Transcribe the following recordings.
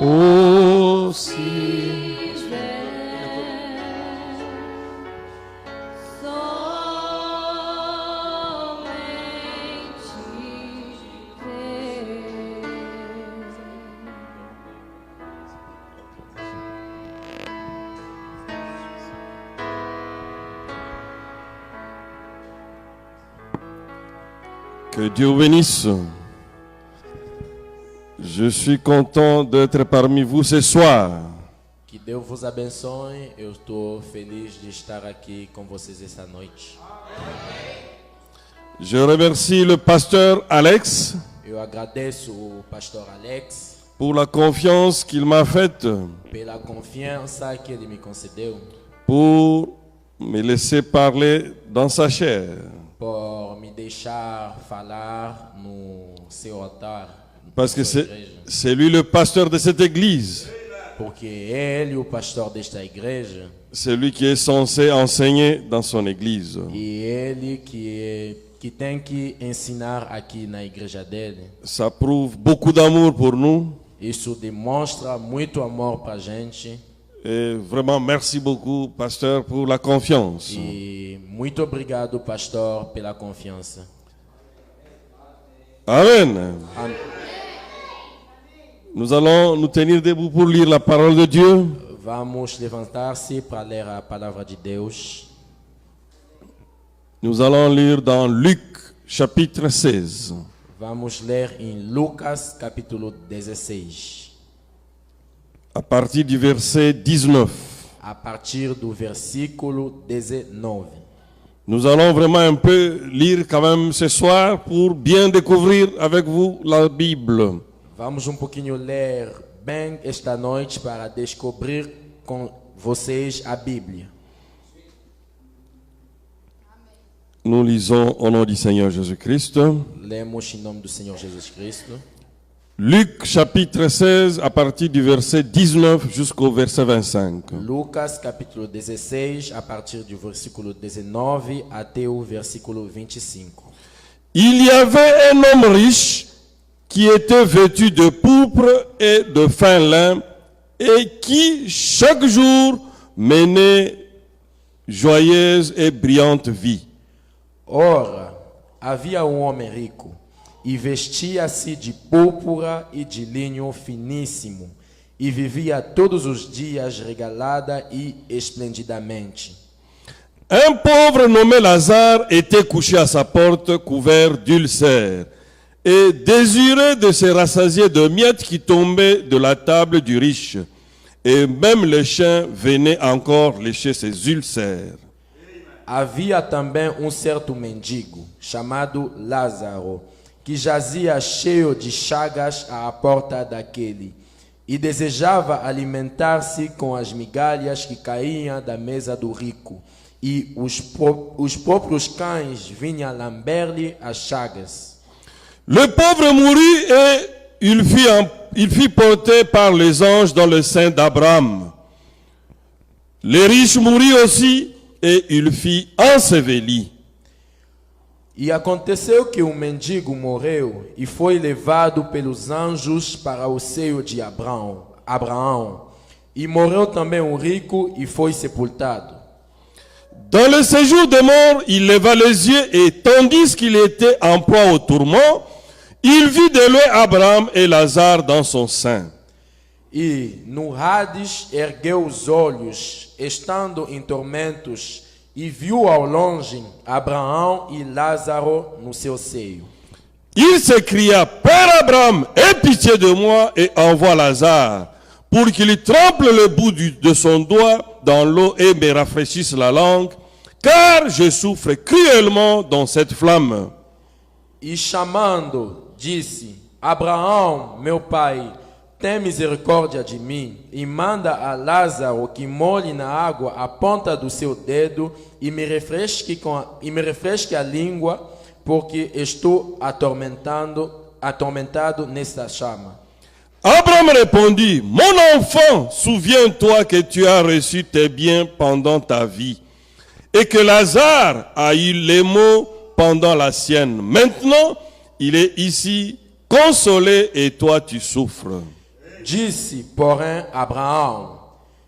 aussi. Que Dieu bénisse. Je suis content d'être parmi vous ce soir. Que Deus vos abençoe. Eu estou feliz de estar aqui com vocês essa noite. Je remercie le pasteur Alex Eu agradeço o pastor Alex pour la confiance qu'il m'a faite pela confiança que ele me concedeu pour me laisser parler dans sa chair. por me deixar falar no seu altar. Parce que na sua igreja. c'est lui le pasteur de cette église. Porque ele, o pastor desta igreja, C'est lui qui est censé enseigner dans son église. e ele que tem que ensinar aqui na igreja dele. Ça prouve beaucoup d'amour pour nous. Isso demonstra muito amor para a gente. Et vraiment, merci beaucoup, pasteur, pour la confiance. E muito obrigado, pastor, pela confiança. Amen. Am- Nous allons nous tenir debout pour lire la parole de Dieu. Vamos levantar-se para ler a palavra de Deus. Nous allons lire dans Luc, chapitre 16. Vamos ler em Lucas, capítulo 16. À partir du verset 19. A partir do versículo 19. Nous allons vraiment un peu lire quand même ce soir pour bien découvrir avec vous la Bible. Vamos pouquinho ler bem esta noite para descobrir com vocês a Bíblia. Nous lisons au nom du Seigneur Jésus-Christ. Lemos em nome do Senhor Jesus Cristo. Luc, chapitre 16, à partir du verset 19 jusqu'au verset 25. Lucas, capítulo 16, a partir do versículo 19 até o versículo 25. Il y avait un homme riche qui était vêtu de pourpre et de fin lin et qui chaque jour menait joyeuse et brillante vie. Ora, havia homem rico e vestia-se de púrpura e de linho finíssimo e vivia todos os dias regalada e esplendidamente. Un pauvre nommé Lazare était couché à sa porte couvert d'ulcères et désirait de se rassasier de miettes qui tombaient de la table du riche. Et même les chiens venaient encore lécher ses ulcères. Havia também certo mendigo, chamado Lázaro, que jazia cheio de chagas à porta daquele, e desejava alimentar-se com as migalhas que caíam da mesa do rico, e os próprios cães vinham lamber-lhe as chagas. Le pauvre mourut et il fut porté par les anges dans le sein d'Abraham. Le riche mourut aussi et il fut enseveli. E aconteceu que mendigo morreu e foi levado pelos anjos para o seio de Abraão. E morreu também rico e foi sepultado. Dans le séjour des morts, il leva les yeux et tandis qu'il était en proie au tourment, il vit de loin Abraham et Lazare dans son sein. E no Hades ergueu os olhos, estando em tormentos, e viu ao longe Abraão e Lázaro no seu seio. Il s'écria, Père Abraham, aie pitié de moi et envoie Lazare, pour qu'il trempe le bout de son doigt dans l'eau et me rafraîchisse la langue, car je souffre cruellement dans cette flamme. E chamando, disse: Abraão, meu pai, tem misericórdia de mim e manda a Lázaro que molhe na água a ponta do seu dedo e me refresque a língua, porque estou atormentado nesta chama. Abraham répondit, mon enfant, souviens-toi que tu as reçu tes biens pendant ta vie et que Lazare a eu les maux pendant la sienne. Maintenant, il est ici consolé et toi tu souffres. Disse, porém, Abraão: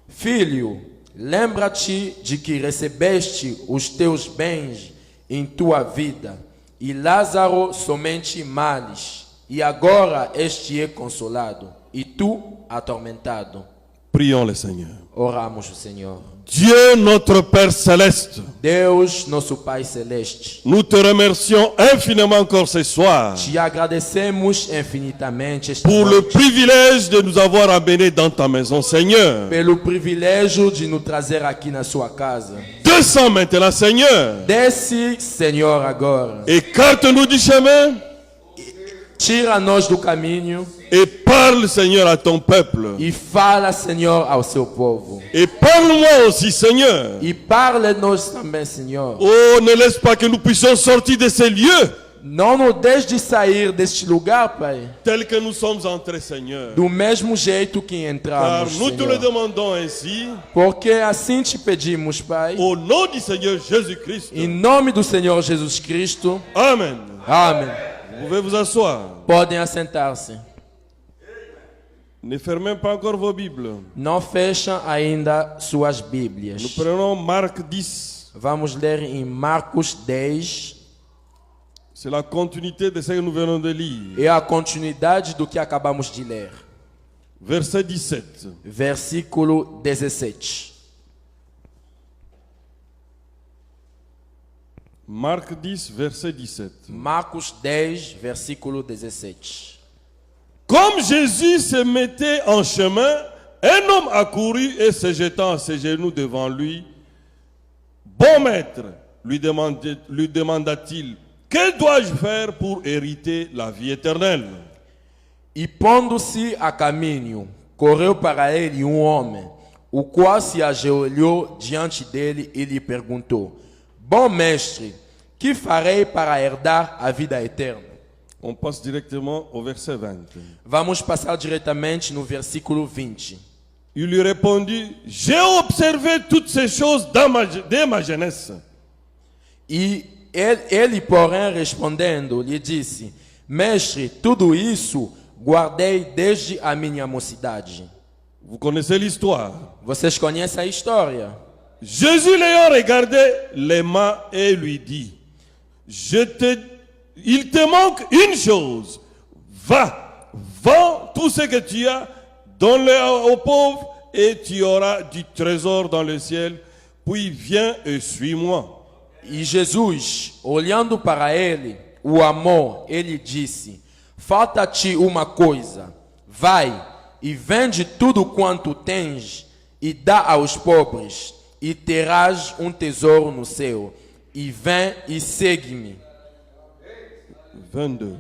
Filho, lembra-te de que recebeste os teus bens em tua vida, e Lázaro somente males, e agora este é consolado, e tu atormentado. Prions le Seigneur. Oramos o Senhor. Dieu notre Père céleste, Deus, nosso Pai Celeste, nous te remercions infiniment encore ce soir te agradecemos infinitamente esta pour le noite privilège de nous avoir amenés dans ta maison, Seigneur. pelo privilégio de nos trazer aqui na sua casa. Descends maintenant, Seigneur, Desce, Senhor, agora. écarte-nous du chemin Tira-nos do caminho et parle, Seigneur, à ton peuple. e fala, Senhor, ao seu povo. Et parle-moi aussi, Seigneur. E parle-nos também, Senhor. Oh, ne laisse pas que nous puissions sortir de ces lieux Não nos deixe de sair deste lugar, Pai, tels que nous sommes entrés, Seigneur. do mesmo jeito que Car entramos, nous te le Senhor. demandons ainsi, Porque assim te pedimos, Pai, au nom du Seigneur Jésus-Christ. em nome do Senhor Jesus Cristo. Amen. Amém. Vous pouvez vous asseoir. Podem assentar-se. Ne fermez pas encore vos Bibles. Não fechem ainda suas Nous Bíblias. prenons Marc 10. Vamos ler em Marcos 10. C'est la continuité de ce que nous venons de lire. É a continuidade do que acabamos de ler. Verset 17. Versículo 17. Marc 10, verset 17. Marcos 10, versículo 17. Comme Jésus se mettait en chemin, un homme accourut et se jetant à ses genoux devant lui. Bon maître, lui demanda-t-il, que dois-je faire pour hériter la vie éternelle? E pondo-se a caminho, correu para ele homem, o qual se ajoelhou diante dele e lhe perguntou: Bom mestre, que farei para herdar a vida eterna? On passe directement au verset 20. Vamos passar diretamente no versículo 20. Il lui répondit, j'ai observé toutes ces choses dès ma jeunesse. E ele, porém, respondendo, lhe disse: Mestre, tudo isso guardei desde a minha mocidade. Vous connaissez l'histoire. Vocês conhecem a história? Jésus l'ayant regardé les mains et lui dit, il te manque une chose. Va, vends tout ce que tu as, donne-le aux pauvres et tu auras du trésor dans le ciel. Puis viens et suis-moi. E Jesus, olhando para ele, o amou, ele disse: Falta-te uma coisa, vai e vende tudo quanto tens e dá aos pobres, e terás um tesouro no céu. E vem e segue-me. 22.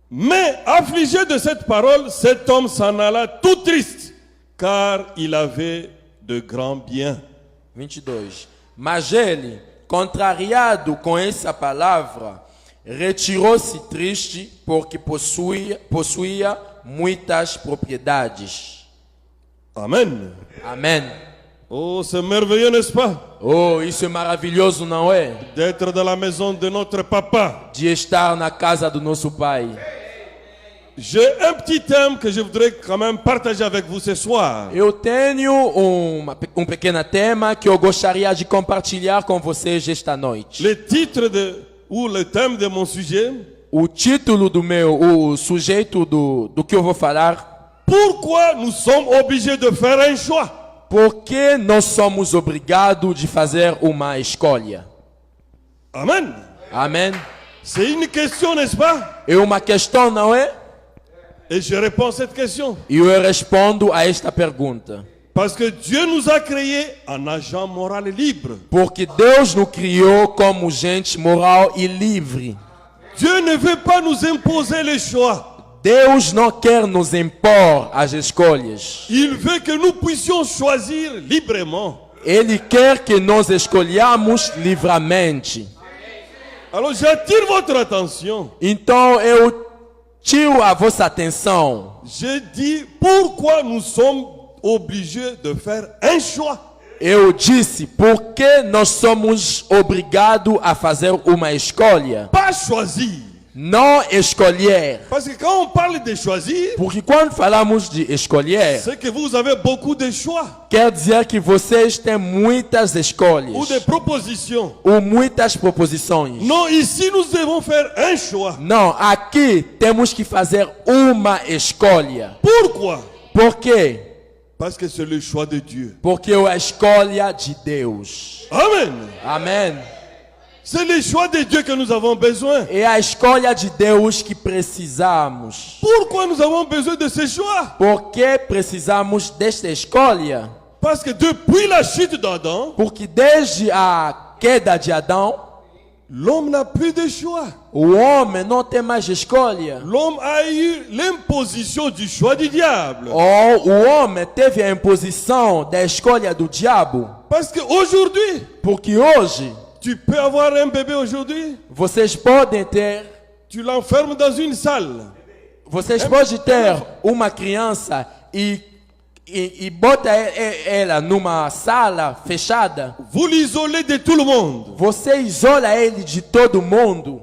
Mais affligé de cette parole, cet homme s'en alla tout triste, car il avait de grands biens. 22. Mas ele, contrariado com essa palavra, retirou-se triste porque possuía muitas propriedades. Amen. Amém. Oh, c'est merveilleux, n'est-ce pas? Oh, isso é maravilhoso, não é? D'être dans la maison de notre papa. De estar na casa do nosso Pai. J'ai un petit thème que je voudrais quand même partager avec vous ce soir. Eu tenho pequeno tema que eu gostaria de compartilhar com vocês esta noite. Le titre ou le thème de mon sujet, O título o sujeito do que eu vou falar. pourquoi nous sommes obligés de faire un choix? Por que nós somos obrigados de fazer uma escolha? Amen. Amém. C'est une question, n'est-ce pas? É uma questão, não é? Et je réponds à cette question. E eu respondo a esta pergunta. Parce que Dieu nous a créés en agent moral et libre. Porque Deus nos criou como gente moral e livre. Dieu ne veut pas nous imposer les choix. Deus não quer nos impor as escolhas. Il veut que nous puissions choisir librement. Ele quer que nós escolhamos livremente. Alors j'attire votre attention. Então eu tiro a vossa atenção. Je dis pourquoi nous sommes obligés de faire un choix. Eu disse por que nós somos obrigados a fazer uma escolha. Pas choisir. não escolher. Parce que quand on parle de choisir, Porque quando falamos de escolher, c'est que vous avez beaucoup de choix quer dizer que vocês têm muitas escolhas ou de propositions. ou muitas proposições. Non, ici nous devons faire un choix. Não, aqui temos que fazer uma escolha. Pourquoi? Por quê? Parce que c'est le choix de Dieu. Porque é a escolha de Deus. Amen. Amém. C'est le choix de Dieu que nous avons besoin. É a escolha de Deus que precisamos. Pourquoi nous avons besoin de ce choix? Por que precisamos desta escolha? Parce que depuis la chute d'Adam, Porque desde a queda de Adão, l'homme n'a plus de choix. o homem não tem mais escolha. L'homme a eu l'imposition du choix du diable. Ou o homem teve a imposição da escolha do diabo. Parce qu'aujourd'hui, Porque hoje, tu peux avoir un bébé aujourd'hui, vocês podem ter, tu l'enfermes dans une salle. vocês podem ter uma criança e bota ela numa sala fechada. Vous l'isolez de tout le monde. Você isola ele de todo mundo.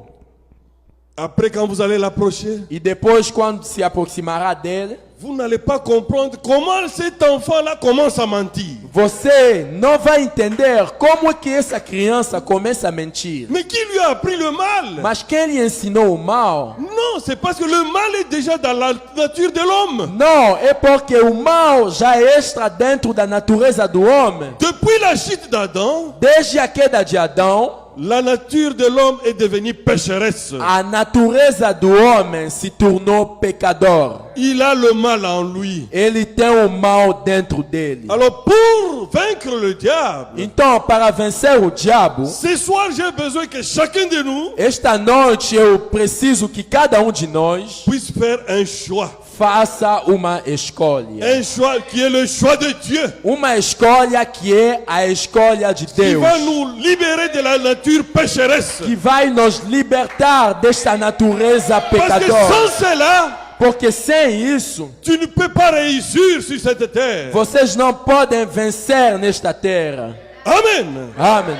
Après, quand vous allez l'approcher, E depois, quando se aproximará dele, vous n'allez pas comprendre comment cet enfant-là commence à mentir. você não vai entender como que essa criança começa a mentir. Mais qui lui a appris le mal? Mas quem lhe ensinou o mal? Non, c'est parce que le mal est déjà dans la nature de l'homme. Não, é porque o mal já está dentro da natureza do homem. Depuis la chute d'Adam, Desde a queda de Adão, la nature de l'homme est devenue pécheresse. a natureza do homem se tornou pecador. Il a le mal en lui. Ele tem o mal dentro dele. Alors pour vaincre le diable, Então, para vencer o diabo, ce soir j'ai besoin que chacun de nous esta noite eu preciso que cada um de nós puisse faire un choix. faça uma escolha. Un choix qui est le choix de Dieu. Uma escolha que é a escolha de Qui Deus. va nous libérer de la nature pécheresse. Que vai nos libertar desta natureza Parce que pecadora. sans cela, Porque sem isso, tu ne peux pas réussir sur cette terre. vocês não podem vencer nesta terra. Amen. Amém.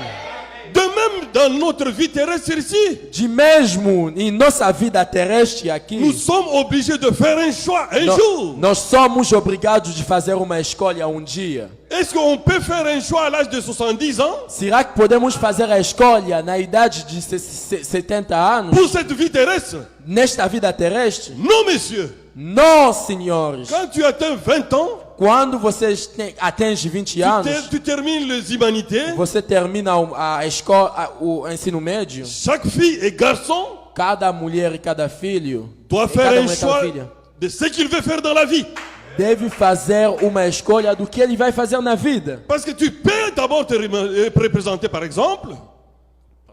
De même dans notre vie terrestre ici, De mesmo em nossa vida terrestre nous aqui, sommes obligés de faire un choix un jour. nós somos obrigados de fazer uma escolha um dia. Est-ce qu'on peut faire un choix à l'âge de 70 ans Será que podemos fazer a escolha na idade de 70 anos, pour cette vie terrestre? nesta vida terrestre? Non, messieurs. Não, senhores. Quand tu atteins 20 ans, Quando você atinge 20 anos, tu termines les humanités, você termina a escola, o ensino médio, chaque fille et garçon cada mulher e cada filho, doit e faire cada un mulher e cada choix filha, de ce qu'il veut faire dans la vie. deve fazer uma escolha do que ele vai fazer na vida. Parce que tu peux d'abord te représenter, par exemple.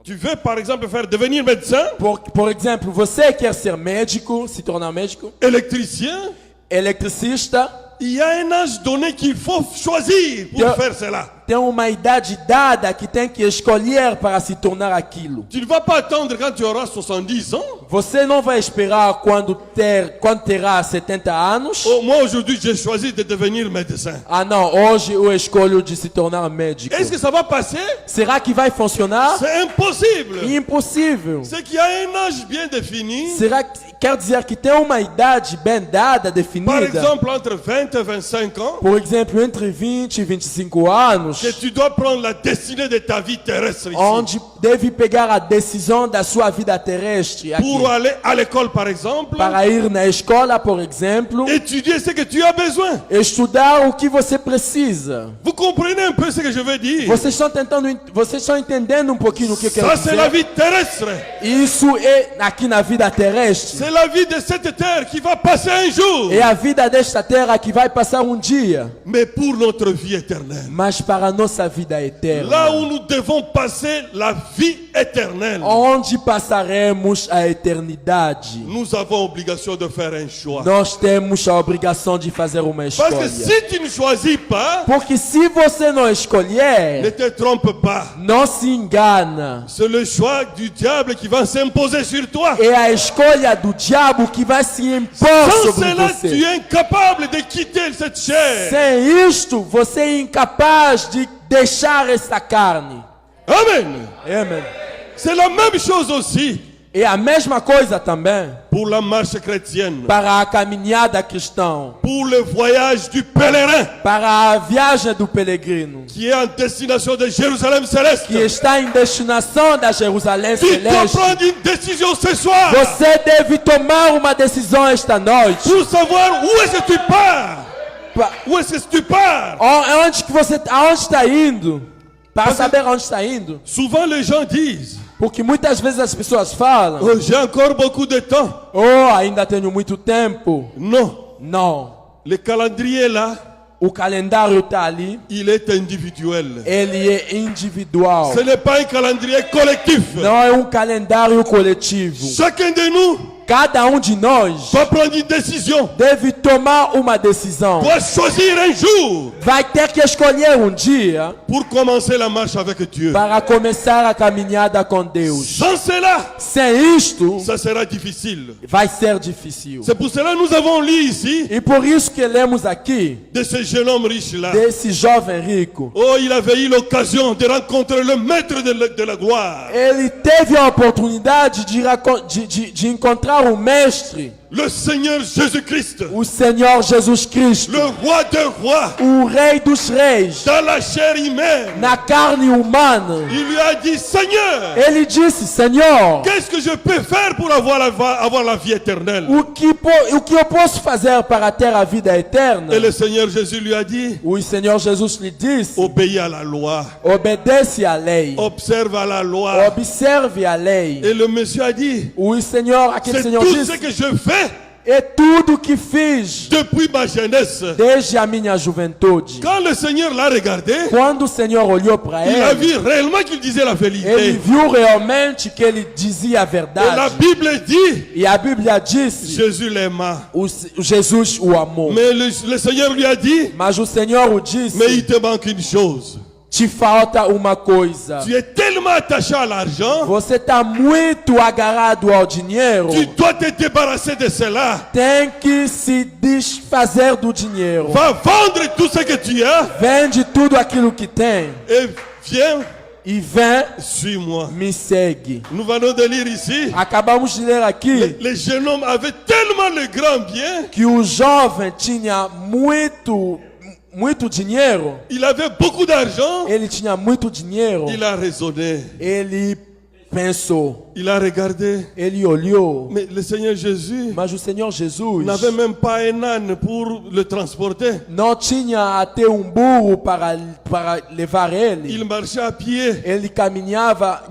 Tu veux, par exemple, faire devenir médecin, Por exemplo, você quer ser médico, se tornar médico, électricien. eletricista, Il y a un âge donné qu'il faut choisir pour Yo- faire cela. tem uma idade dada que tem que escolher para se tornar aquilo. Tu ne vas pas attendre quand tu auras 70 ans. Você não vai esperar quando terá 70 anos. Oh, moi, aujourd'hui, j'ai choisi de devenir médecin. Ah não, hoje eu escolho de se tornar médico. Est-ce que ça va passer? Será que vai funcionar? C'est impossible. Impossível. C'est qu'il y a un âge bien défini. Será que quer dizer que tem uma idade bem dada, Par definida? exemple, entre 20 et 25 ans, Por exemplo, entre 20 e 25 anos, que tu dois prendre la destinée de ta vie terrestre ici. onde deve pegar a decisão da sua vida terrestre aqui. Pour aller à l'école, par exemple, Para ir na escola, por exemplo, étudier ce que tu as besoin. estudar o que você precisa. Vous comprenez un peu ce que je veux dire? Vocês estão entendendo um pouquinho o que eu quero Ça, c'est la dizer? vie terrestre. Isso é aqui na vida terrestre. C'est la vie de cette terre qui va passer un jour. É a vida desta terra que vai passar um dia, Mais pour notre vie éternelle. mas para a nossa vida eterna, Là où nous devons passer la vie éternelle, onde passaremos a eternidade, nous avons obligation de faire un choix. nós temos a obrigação de fazer uma Parce que escolha. si tu ne choisis pas, Porque se você não ne escolher, te trompe pas. não se engana. C'est le choix du diable qui va s'imposer sur toi. É a escolha do diabo que vai se impor Sans sobre cela, tu você. es incapable de quitter cette chair. Sem isto, você é incapaz de deixar esta carne. Amen. Amém. C'est la même chose aussi E a mesma coisa também pour la marche chrétienne, para a caminhada cristã, pour le voyage du pèlerin para a viagem do peregrino, qui est en destination de Jérusalem céleste. que está em destinação da Jerusalém Tu dois Celeste. prendre une décision ce soir Você deve tomar uma decisão esta noite. pour savoir où est-ce que tu pars. Pa- Où est-ce que tu pars? Aonde está indo? Para saber onde está indo. Souvent les gens disent, Porque muitas vezes as pessoas falam: oh, j'ai encore beaucoup de temps. oh, ainda tenho muito tempo. Non, Não. le calendrier là, O calendário está ali. il est individuel. Ele é individual. Ce n'est pas un calendrier collectif. Não é um calendário coletivo. Chacun de nous Cada de nós doit prendre une décision, deve tomar uma decisão. doit choisir un jour Vai ter que escolher dia pour commencer la marche avec Dieu. para começar a caminhada com Deus. Sans cela, Sem isto, ça sera difficile. vai ser difícil. C'est pour cela que nous avons lu ici E por isso que lemos aqui de ce jeune homme riche-là. desse jovem rico. Oh, il avait eu l'occasion de rencontrer le maître de la gloire, Ele teve a oportunidade de encontrar o mestre, le Seigneur Jésus-Christ, o Senhor Jesus Cristo, le roi des rois, o Rei dos Reis, dans la chair humaine. na carne humana. Il lui a dit, Seigneur, Ele disse: Senhor, qu'est-ce que je peux faire pour avoir la vie éternelle? o que eu posso fazer para ter a vida eterna? Et le Seigneur Jésus lui a dit, O Senhor Jesus lhe disse: obéis à la loi, obedece à lei, observe à la loi. observe a lei. Et le monsieur a dit, Aquele c'est Senhor tout ce disse: que je fais é tudo que fiz depuis ma jeunesse. desde a minha juventude. Quand le Seigneur l'a regardé, Quando o Senhor olhou para il a ele, vu réellement qu'il disait la ele vérité. viu realmente que ele dizia a Et la verdade. Bible dit, E a Bíblia disse: Jésus l'aima. Jesus o amou. Mais le Seigneur lui a dit, Mas o Senhor o disse: mais il te manque une chose. te falta uma coisa. Tu es tellement attaché à l'argent, Você está muito agarrado ao dinheiro. tu dois te débarrasser de cela. Tem que se desfazer do dinheiro. Va vendre tout ce que tu as Vende tudo aquilo que tem et viens, e vem, suis-moi. me segue. Nous venons de lire ici, Acabamos de ler aqui le jeune homme avait tellement le grand bien, que o jovem tinha muito dinheiro. il avait beaucoup d'argent, Ele tinha muito dinheiro. il a raisonné, Ele pensou, il a regardé. ele olhou. Mais le Seigneur Jésus Mas o Senhor Jesus n'avait même pas un âne pour le transporter. não tinha até burro para levar ele. Il marchait à pied. Ele caminhava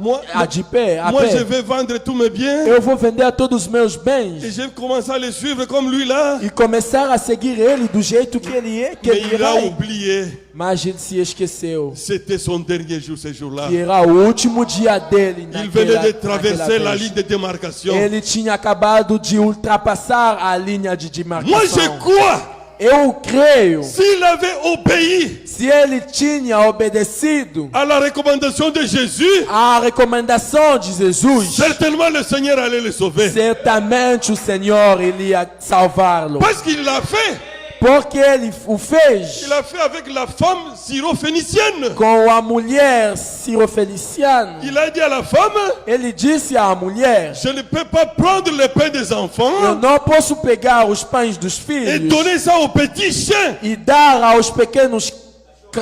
de pé, a Moi, je pé. vais vendre tous mes biens Eu vou vender todos os meus et bens j'ai commencé à le suivre comme lui là. e começar a seguir ele do jeito que ele é, que Mais ele il a vai. oublié. Mas ele se esqueceu C'était son dernier jour ce jour-là. que era o último dia dele Il venait de traverser naquela la vez. ligne de démarcation. Ele tinha acabado de ultrapassar a linha de Moi, je demarcação. crois, Eu creio, s'il avait obéi se ele tinha obedecido à la recommandation de Jésus, à recomendação de Jesus, certainement le Seigneur allait le sauver. certamente o Senhor iria salvá-lo. Parce qu'il l'a fait. Porque ele o fez Il l'a fait avec la femme syrophénicienne. com a mulher sirofeniciana. Il a dit à la femme, Ele disse à mulher: je ne peux pas prendre le pain des eu enfants não posso pegar os pães dos et filhos donner ça aux petits chiens. e dar aos pequenos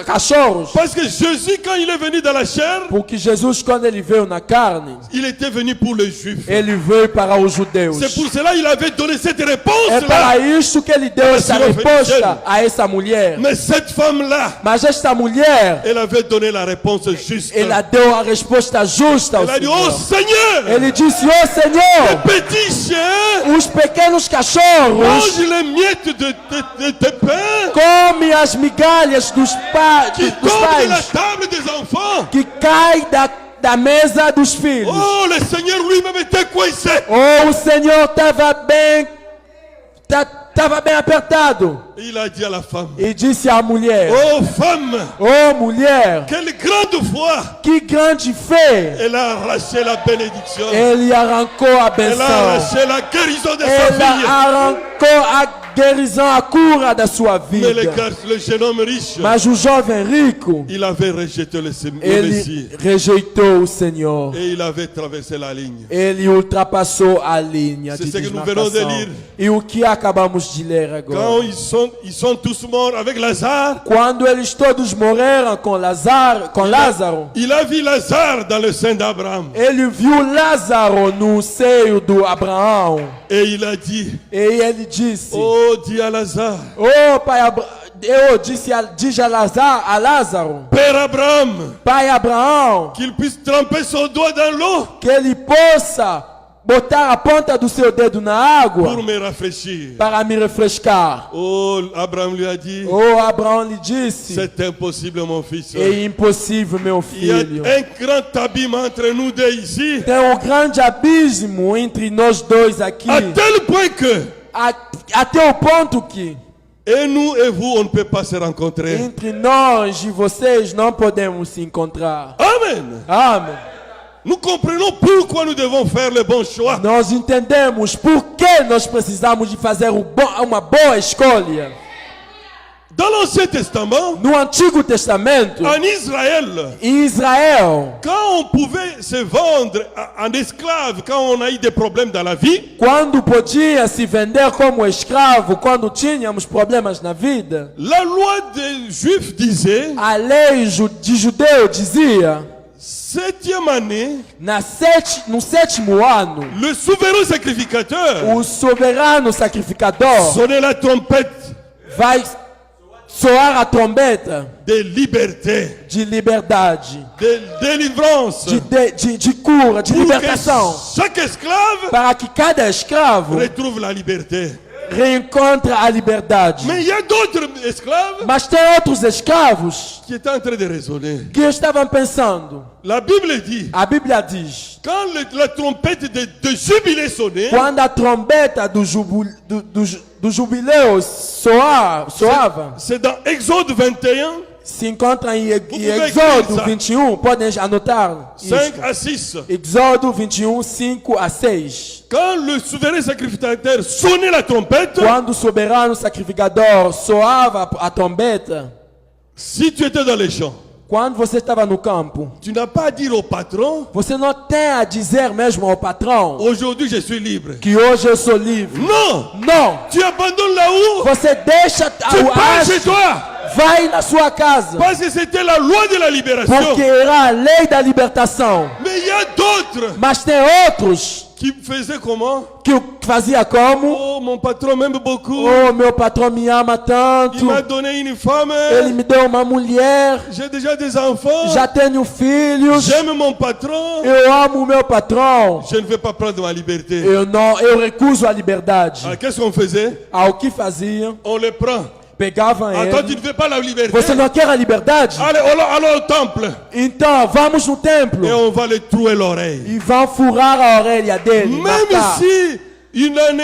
cachorros. Parce que Jésus, quand il est venu dans la chair, Porque Jesus, quando ele veio na carne, il était venu pour les Juifs. ele veio para os judeus. C'est pour cela qu'il avait donné cette É réponse-là. para isso que ele deu essa resposta a essa mulher. Mais cette femme-là, Mas esta mulher, elle avait donné la réponse juste. ela deu a resposta justa ao Elle a dit, oh Senhor. Seigneur, Ele disse: ô les Senhor, petits chiens os pequenos cachorros mangent les miettes de tes pains comem as migalhas dos qui tombent de la pais table des enfants. que caem da mesa dos filhos. Oh, le Seigneur lui-même était coincé. Oh, o Senhor estava bem apertado Il a dit à la femme, e disse à mulher: oh femme, ô mulher, quelle grande foi. que grande fé! Elle a arraché la bénédiction. Ele arrancou a Elle a benção. arraché la guérison de sa Ela fille. arrancou a guérison a cura da sua Mais vida. le jeune homme riche, Mas o jovem rico, il avait rejeté le Messie. ele rejeitou o Senhor. Et il avait traversé la ligne. Ele ultrapassou a linha de C'est ce que nous venons de desmarcação. lire. E o que acabamos de ler Quand agora? ils sont tous morts avec Lazare, Quando eles todos morreram com Lázaro, il a vu Lazare dans le sein d'Abraham. ele viu Lázaro no seio do Abraão. Et il a dit, E ele disse: oh, dis à Lazare, "Oh, pai eu disse diz a Lázaro, Père Abraham, pai Abraão, qu'il puisse tremper son doigt dans l'eau que ele possa botar a ponta do seu dedo na água pour me rafraîchir. para me refrescar." Oh, Abraham lui a dit, Oh, Abraão lhe disse: c'est impossible, mon fils. "É impossível, meu Il y a filho. un grand abîme entre nous deux ici, Tem um grande abismo entre nós dois aqui, à tel point que, até o ponto que et nous et vous, on ne peut pas se rencontrer. entre nós e vocês não podemos se encontrar." Amen. Amém. Nous comprenons pourquoi nous devons faire le bon choix. Nós entendemos por que nós precisamos de fazer uma boa escolha. Dans l'Ancien Testament, No Antigo Testamento, en Israël, em Israel, quand on pouvait se vendre en esclave, quand on a eu des problèmes dans la vie, quando podia se vender como escravo, quando tínhamos problemas na vida, la loi des Juifs disait, a lei de judeu dizia: 7e année, no sétimo ano, le souverain sacrificateur o soberano sacrificador sonnait la trompette vai soar a trombeta de liberté, de liberdade, de délivrance, de cura, de pour libertação, que chaque esclave para que cada escravo retrouve la liberté. reencontre a liberdade. Mais il y a d'autres esclaves Mas tem outros escravos qui étaient en train de raisonner. que estavam pensando. La Bible dit, A Bíblia diz: quand la trompette de jubilé sonnait, quando a trombeta do jubileu soava, c'est dans Exode 21, se encontra em pouvez Êxodo écrire ça. 21, podem anotar. 5 à 6. Êxodo 21, 5 a 6. Quand le souverain sacrificateur sonnait la trompette, Quando o soberano sacrificador soava a trombeta, si tu étais dans les champs, quando você estava no campo, tu n'as pas à dire au patron, você não tem a dizer mesmo ao patrão aujourd'hui je suis libre. que hoje eu sou livre. Non, Não! tu abandonnes là-haut, Você deixa tu o pars chez haste, toi, vai na sua casa, parce que c'était la loi de la libération. porque era a lei da libertação. Mais il y a d'autres Mas tem outros qui faisaient comment? que fazia como: Oh, mon patron m'aime beaucoup, "Oh, meu patrão me ama il tanto, m'a donné une femme, ele me deu uma mulher, j'ai déjà des enfants, já tenho filhos, j'aime mon patron, eu amo o meu patrão, je ne vais pas prendre ma liberté. eu recuso a liberdade." Alors, qu'est-ce qu'on faisait? Ao que faziam? On le prend. Pegavam Attends, tu ele. ne veux pas la liberté? Você não quer a liberdade? Allons au temple Então vamos no templo et on va le trouer l'oreille. e vão furar a orelha dele. Même Matar. si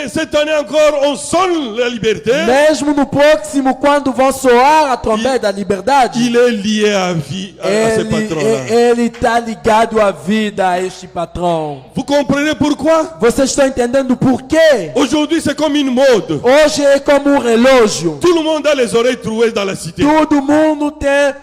cette année encore on sonne la liberté, Mesmo no próximo, quando vão soar a trombeta da liberdade, il est lié à vie, à ce patron-là. ele está ligado à vida, a este patrão. Vous comprenez pourquoi? Vocês estão entendendo por quê? Aujourd'hui c'est comme une mode. Hoje é como um relógio. Tout le monde a les oreilles trouées dans la cité. Todo mundo tem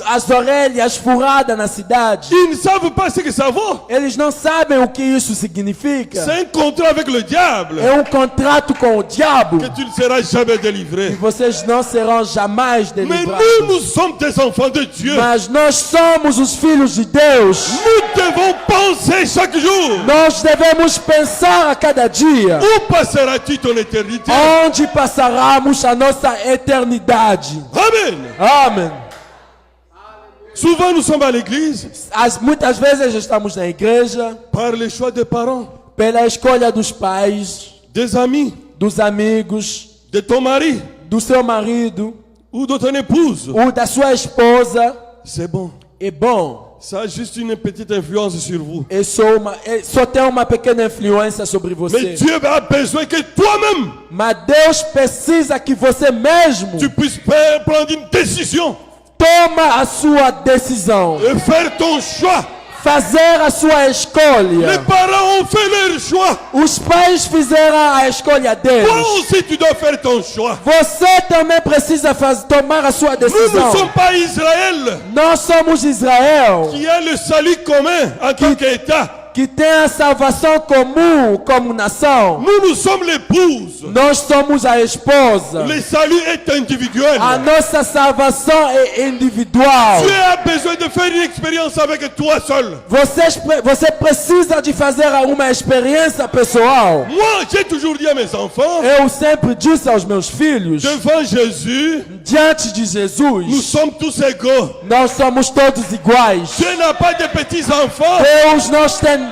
as orelhas furadas na cidade. Ils ne savent pas ce que ça vaut. Eles não sabem o que isso significa. C'est un contrat avec le diable. É um contrato com o diabo. Que tu ne seras jamais E délivré. vocês não serão jamais Mais deliberados. nous sommes des enfants de Dieu. Mas nós somos os filhos de Deus. Nous devons penser chaque jour. Nós devemos pensar a cada dia. Où passeras-tu ton éternité? Onde passaremos a nossa eternidade. Amen. Amém. Souvent nous sommes à l'église Muitas vezes estamos na igreja par le choix des parents, pela escolha dos pais, des amis, dos amigos, de ton mari do seu marido ou de ton épouse. ou da sua esposa. C'est bon. É bom. Ça a juste une petite influence sur vous. Só tem uma pequena influência sobre Mais você. Dieu a besoin que toi-même, Mas Deus precisa que você mesmo tu puisses prendre une décision toma a sua decisão. et faire ton choix. fazer a sua Les escolha. parents ont fait leur choix. Os pais fizeram a escolha Toi deles. aussi, tu dois faire ton choix. Você também precisa tomar a sua Nous ne decisão. sommes pas Israël Nós somos Israel, qui a le salut commun en tant qu'État. que tem a salvação comum como nação. Nous sommes l'épouse. Nós somos a esposa. Le salut est individuel. A nossa salvação é individual. Tu as besoin de faire une expérience avec toi seul. Você precisa de fazer uma experiência pessoal. Moi, j'ai toujours dit à mes enfants, Eu sempre disse aos meus filhos, devant Jésus, diante de nous Jesus, sommes tous égaux. nós somos todos iguais. Dieu n'a pas de petits-enfants.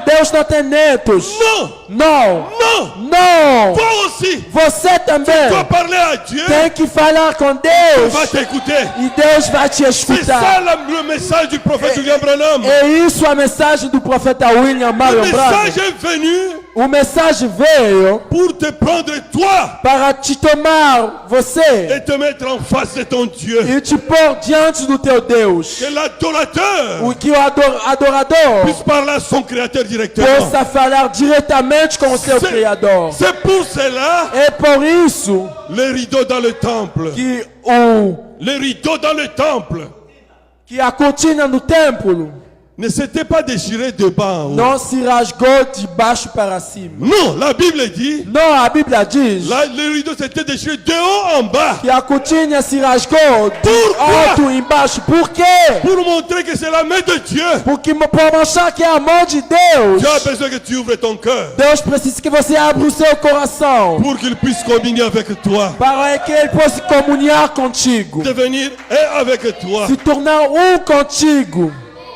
Deus não tem netos. Non, Não, non. não. Toi aussi, Você tu também dois parler à Dieu. tem que falar com Il Deus va t'écouter. e Deus vai te C'est ça escutar. le message du prophète William Branham. É isso a mensagem do profeta William Le Marion Branham. message est venu O mensagem veio pour te prendre toi para te tomar você et te mettre en face de ton Dieu. e te pôr diante do teu Deus. Que l'adorateur O que o adorador puisse parler à son créateur directement. possa falar diretamente com o seu Criador. C'est pour cela É por isso les rideaux dans le temple. que Les rideaux dans le temple a cortina no templo ne s'étaient pas déchirés de bas en haut. não se rasgou de baixo para cima. Non, la Bible dit, Não, a Bíblia diz les rideaux s'étaient déchirés de haut en bas que a cortina se rasgou de Por alto embaixo. Por quê? pour montrer que c'est la main de Dieu. Porque para mostrar que é a mão de Deus. Tu as besoin que tu ouvres ton cœur Deus precisa que você abra o seu coração pour qu'il puisse communier avec toi, para que Ele possa comunhar contigo, devenir un avec toi. se tornar contigo.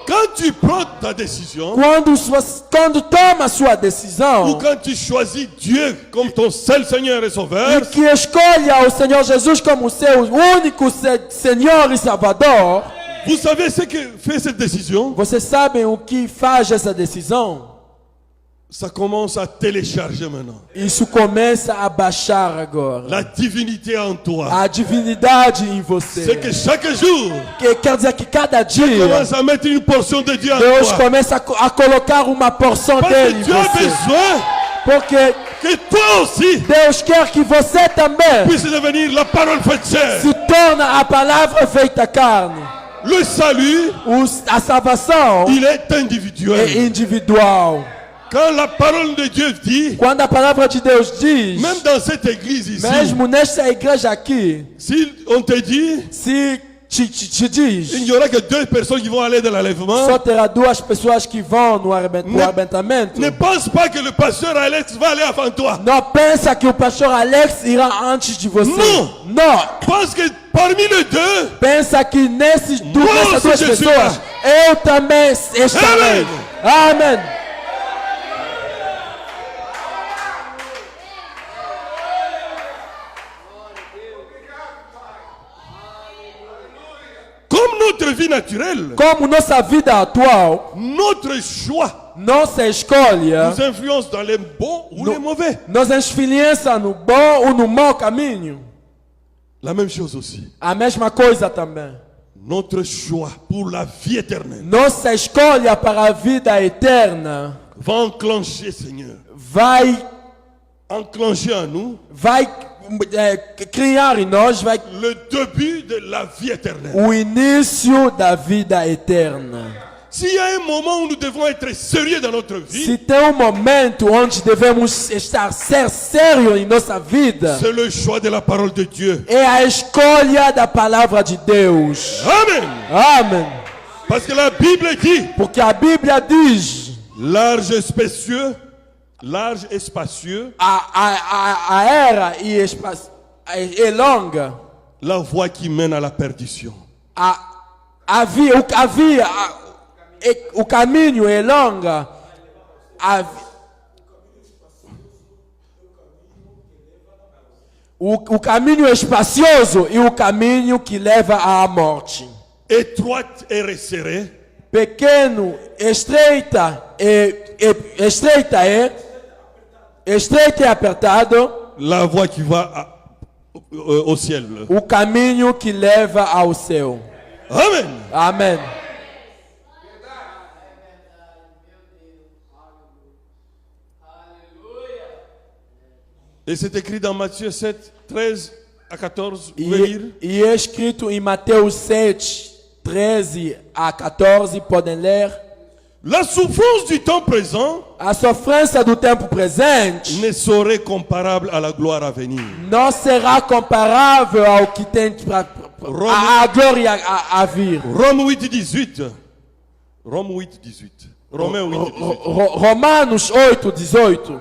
Quand tu prends ta décision, Quando toma a sua ou decisão quand tu choisis Dieu comme ton seul Seigneur et Sauveur, e que escolha o Senhor Jesus como seu único Senhor e Salvador, vous savez ce que fait cette décision? vocês sabem o que faz essa decisão? Ça commence à télécharger maintenant. Isso começa a baixar agora. La divinité en toi. A divinidade em C'est você. que chaque jour, Que quer dizer que cada tu dia commences à mettre une portion de Dieu en Deus toi. começa a colocar uma porção Parce dele em que tu as você. besoin Porque que toi aussi Deus quer que você também puisses devenir la parole faite chair. se torne a palavra feita carne. Le salut, A salvação il est é individuel. individual. Quand la parole de Dieu dit, Quando a palavra de Deus diz, même dans cette église ici, mesmo nesta igreja aqui, si on te dit, se te il diz, n'y aura que 2 personnes qui vont aller dans l'enlèvement, só terá 2 pessoas que vão no arrebentamento, ne pense pas que le pasteur Alex va aller avant toi. não pensa que o pastor Alex irá antes de você. Não. Não. Pense que parmi les deux, Pensa que nessas Moi duas aussi je suis pessoas, eu também estarei. Amém. comme notre vie naturelle, Como nossa vida atual, notre choix nossa escolha nous influence dans les bons ou les mauvais. nos influencia no bom ou no mau caminho. La même chose aussi. A mesma coisa também. Notre choix pour la vie éternelle Nossa escolha para a vida eterna va enclencher, Seigneur, vai enclencher en nous criar em nós le début de la vie éternelle. o início da vida eterna. S'il y a un moment où nous devons être sérieux dans notre vie, Se tem momento onde devemos estar sério em nossa vida, c'est le choix de la parole de Dieu. é a escolha da palavra de Deus. Amen. Amém. Parce que la Bible dit, Porque a Bíblia diz: large et spacieux, large et spacieux, a era e espaço é longa. la voie qui mène à la perdition. O caminho é longa. O caminho é espacioso e o caminho que leva à morte. Étroite et resserrée, Pequeno, estreita e apertado. la voie qui va au ciel. O caminho que leva ao céu. Amen. Amém. Et c'est écrit dans Matthieu 7, 13 à 14. Vous pouvez lire? E é escrito em Mateus 7, 13 a 14, podem ler. La souffrance du temps présent A sofrência do tempo presente ne saurait comparable à la gloire à venir. não será comparável ao que tem a glória a vir. Rome 8, 18. Rome 8, 18. Romains 8, 18. Romanos 8, 18.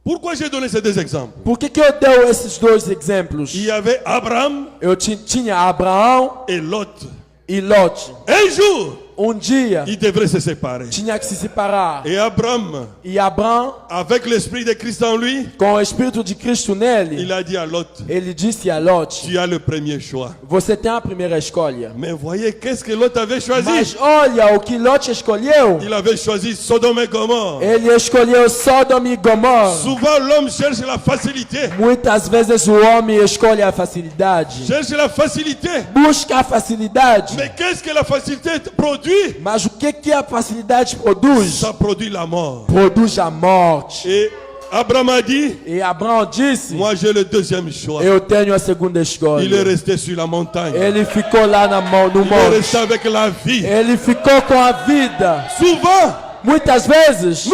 Pourquoi j'ai donné ces deux exemples? Por que eu dei esses dois exemplos? Il y avait Abraham Eu tinha Abraão et Lot. e Lot. Un jour, Dia ils devraient se séparer. tinha que se separar. Et Abraham, E Abraão, avec l'esprit de Christ en lui, com o Espírito de Cristo nele, il a dit à Lot, ele disse a Lot: tu as le premier choix. você tem a primeira escolha. Mais voyez, qu'est-ce que Lot avait choisi? Mas olha o que Lot escolheu. Il avait choisi Sodome et Gomorrhe. Ele escolheu Sodoma e Gomorra. Souvent, l'homme cherche la facilité. Muitas vezes o homem escolhe a facilidade. Cherche la facilité. Busca a facilidade. Mais qu'est-ce que la facilité produit? Mas o que a facilidade produz? Ça produit la mort. Produz a morte. Et Abraham a dit, E Abraão disse: moi j'ai le deuxième choix. eu tenho a segunda escolha. Il est resté sur la montagne. Ele ficou lá no Il est monte. resté avec la vie. Ele ficou com a vida. Souvent, Muitas vezes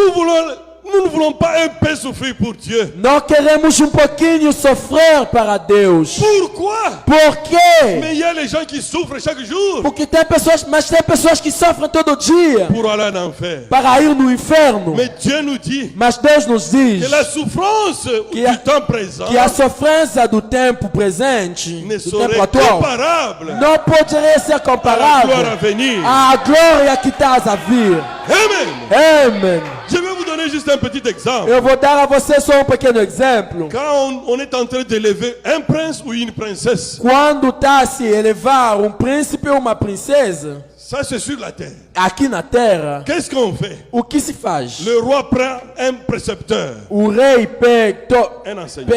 nous ne voulons pas un peu souffrir pour Dieu. não queremos pouquinho sofrer para Deus. Pourquoi? Por quê? Mais il y a les gens qui souffrent chaque jour Porque tem pessoas que sofrem todo dia pour aller en enfer. para ir no inferno. Mais Dieu nous dit Mas Deus nos diz que la souffrance Que a- du temps présent que a sofrência do tempo presente, ne do tempo serait atual, comparable não poderia ser à la gloire à comparável venir. à glória que está a vir. Amen. Amém. Je vais vous donner juste un petit exemple. Eu vou dar a você só pequeno exemplo. Quand on est en train d'élever un prince ou une princesse, Quando está a se elevar príncipe ou uma princesa, ça c'est sur la terre. aqui na terra, Qu'est-ce qu'on fait? o que se faz? Le roi prend un précepteur, O rei pega, un enseignant,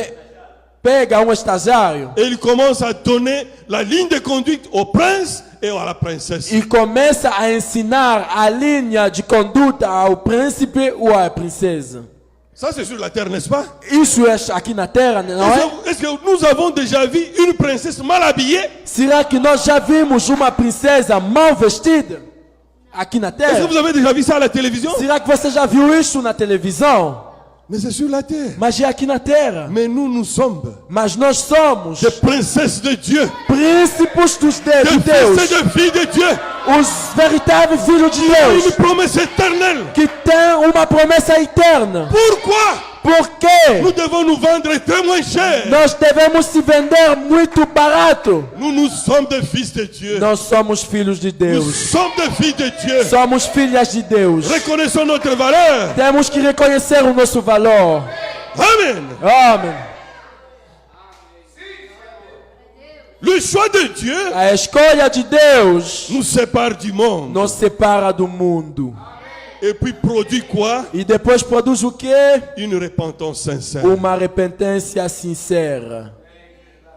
pega estagiário et il commence à donner la ligne de conduite au prince et à la princesse. e começa a ensinar a linha de conduta ao príncipe ou à princesa. Ça c'est sur la terre, n'est-ce pas? Isso é aqui na terra, não é? Est-ce que nous avons déjà vu une princesse mal habillée? Será que nós já vimos uma princesa mal vestida aqui na Est-ce terra? que vous avez déjà vu ça à la télévision? Será que você já viu isso na televisão? Mais c'est sur la terre. Mas é aqui na terra. Mais nous sommes Mas nós somos des princesses de Dieu, príncipes dos des de fils Deus, et des filles de Dieu, os veritáveis filhos de qui ont une Deus, promesse éternelle. que tem uma promessa eterna. Pourquoi Por quê? nous devons nous vendre très moins cher? Nós devemos se vender muito barato. Nous sommes des fils de Dieu. Nós somos filhos de Nous Deus. sommes des filles de Dieu. Somos filhas de Deus. Reconnaissons notre valeur. Temos que reconhecer o nosso valor. Amen. Amém. Le choix de Dieu A escolha de Deus nous sépare du monde. nos separa do mundo. Et puis produit quoi? E depois produz o quê? Une repentance sincère. Uma arrependência sincera.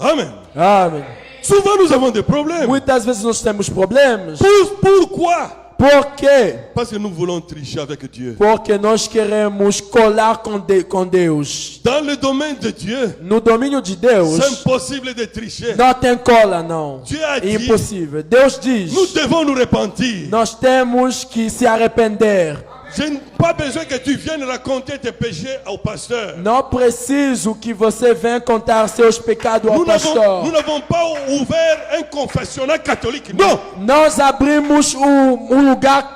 Amen. Amém. Souvent nous avons des problèmes. Muitas vezes nós temos problemas. Pourquoi? Por quê? Parce que nous voulons tricher avec Dieu. Porque nós queremos colar com Deus. Dans le domaine de Dieu, No domínio de Deus, c'est impossible de tricher. não tem cola, não. Dieu a É dit, impossível. Deus diz, nous devons nous repentir. nós temos que se arrepender. Je n'ai pas besoin que tu viennes raconter tes péchés au pasteur. Não preciso que você venha contar seus pecados ao Nous pastor. n'avons pas ouvert un confessionnal catholique. Non. Nós abrimos lugar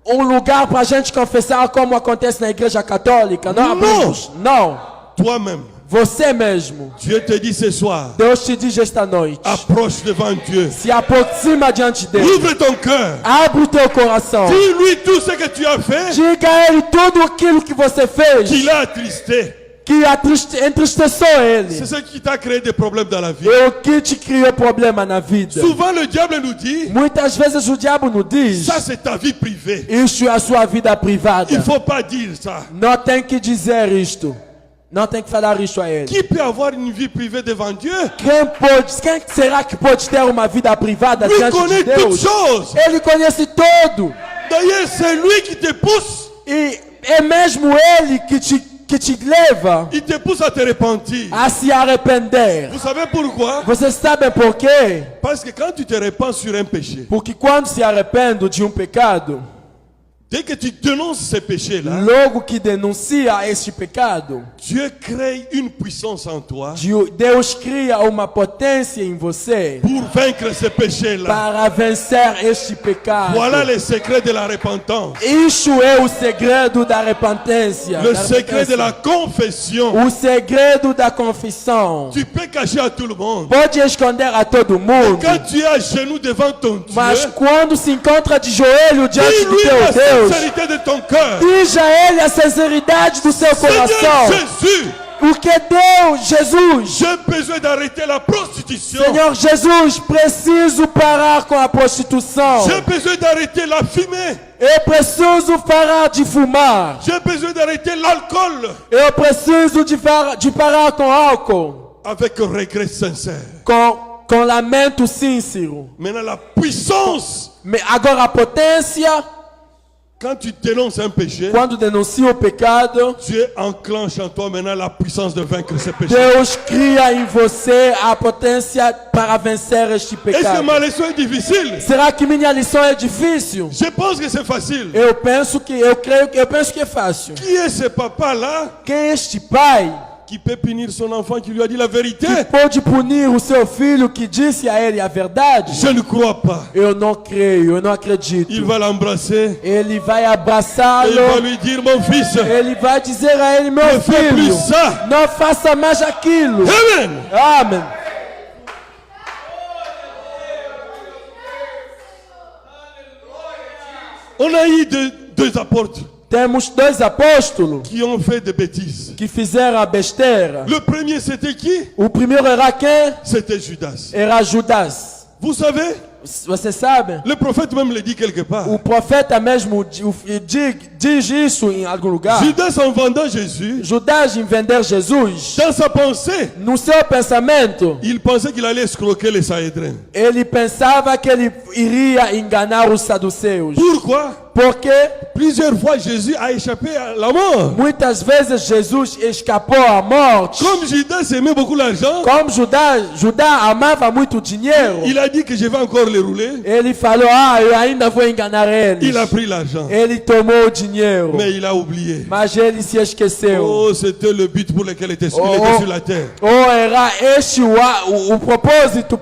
um lugar para a gente confessar como acontece na igreja católica. Não abrimos. Não. Toi-même. Você mesmo. Dieu te dit ce soir, Deus te diz esta noite. approche devant Dieu. Se aproxima diante dele. Ouvre ton cœur. Abre o teu coração. Dis-lui tout ce que tu as fait, Diga a ele tudo aquilo que você fez. qui l'a attristé. Que entristeceu ele. C'est ce qui t'a créé des problèmes dans la vie. E o que te criou problema na vida. Souvent le diable nous dit, Muitas vezes o diabo nos diz. ça c'est ta vie privée. Isso é a sua vida privada. Il ne faut pas dire ça. Não tem que dizer isto. Não tem que falar isso a ele. Qui peut avoir une vie privée devant Dieu? Quem será que pode ter uma vida privada Lui diante de connaît toutes Deus? choses. Ele conhece tudo. D'ailleurs, c'est lui qui te pousse E é mesmo Ele que te leva Il te pousse à te repentir. a se arrepender. Vous savez pourquoi? Vocês sabem por quê? Parce que quand tu te repens sur un péché, Porque quando se arrepende de pecado, dès que tu dénonces ces péchés-là, logo que denuncia este pecado, Dieu crée une puissance en toi Deus cria uma potência em você pour vaincre ces péchés-là. para vencer este pecado. Voilà le secret de la repentance. Isso é o segredo da arrependência. Le secret de la confession. O segredo da confissão. Tu peux cacher à tout le monde. Pode esconder a todo mundo, Quand tu es à genoux devant ton mas Dieu, quando se encontra de joelho diante do dis-lui teu la Deus, sincérité de ton cœur. diz a Ele a sinceridade do seu Seigneur coração. Jésus, O que Deus, Jesus, j'ai besoin d'arrêter la prostitution. Senhor Jesus, preciso parar com a prostituição. J'ai besoin d'arrêter la fumée. Eu preciso parar de fumar. J'ai besoin d'arrêter l'alcool. Eu preciso de parar com álcool. Avec un regret sincère. Com lamento sincero. Maintenant, la puissance. Agora a potência, Quand tu dénonces un péché, quando denuncia o pecado, Dieu enclenche en toi maintenant la puissance de vaincre ce péché. Deus cria em você a potência para vencer este Est-ce que pecado. ma leçon est difficile? Será que minha lição é difícil? Je pense que c'est facile. Eu penso que é fácil. Qui est ce papa-là Quem é este pai qui peut punir son enfant qui lui a dit la vérité? que pode punir o seu filho que disse a ele a verdade? Je ne crois pas. Eu não creio, eu não acredito. Il va l'embrasser Ele vai et il va abraçá-lo. lui dire, mon fils, Ele vai dizer a ele, meu ne fais filho, plus ça. não faça mais aquilo. Amen. Amém. On a eu deux apôtres Temos dois apóstolos qui ont fait des bêtises. que fizeram a besteira. Le premier, c'était qui? O primeiro era quem? C'était Judas. Era Judas. Vous savez, Você sabe? le prophète même le dit quelque part. O profeta mesmo diz isso em algum lugar. Judas, en vendant Jésus, Judas, em vender Jesus, dans sa pensée, no seu pensamento, il pensait qu'il allait escroquer les Sahédrins. ele pensava que ele iria enganar os saduceus. Pourquoi? Porque Plusieurs fois, Jésus a échappé à la mort. muitas vezes Jesus escapou à morte. Comme Judas aimait beaucoup l'argent, Como Judas amava muito dinheiro, il a dit que je vais encore les rouler. ele falou, eu ainda vou enganar eles. Il a pris l'argent, Ele tomou o dinheiro, mais il a oublié. mas ele se esqueceu. Oh, c'était le but pour lequel il était sur la terre. Era este o propósito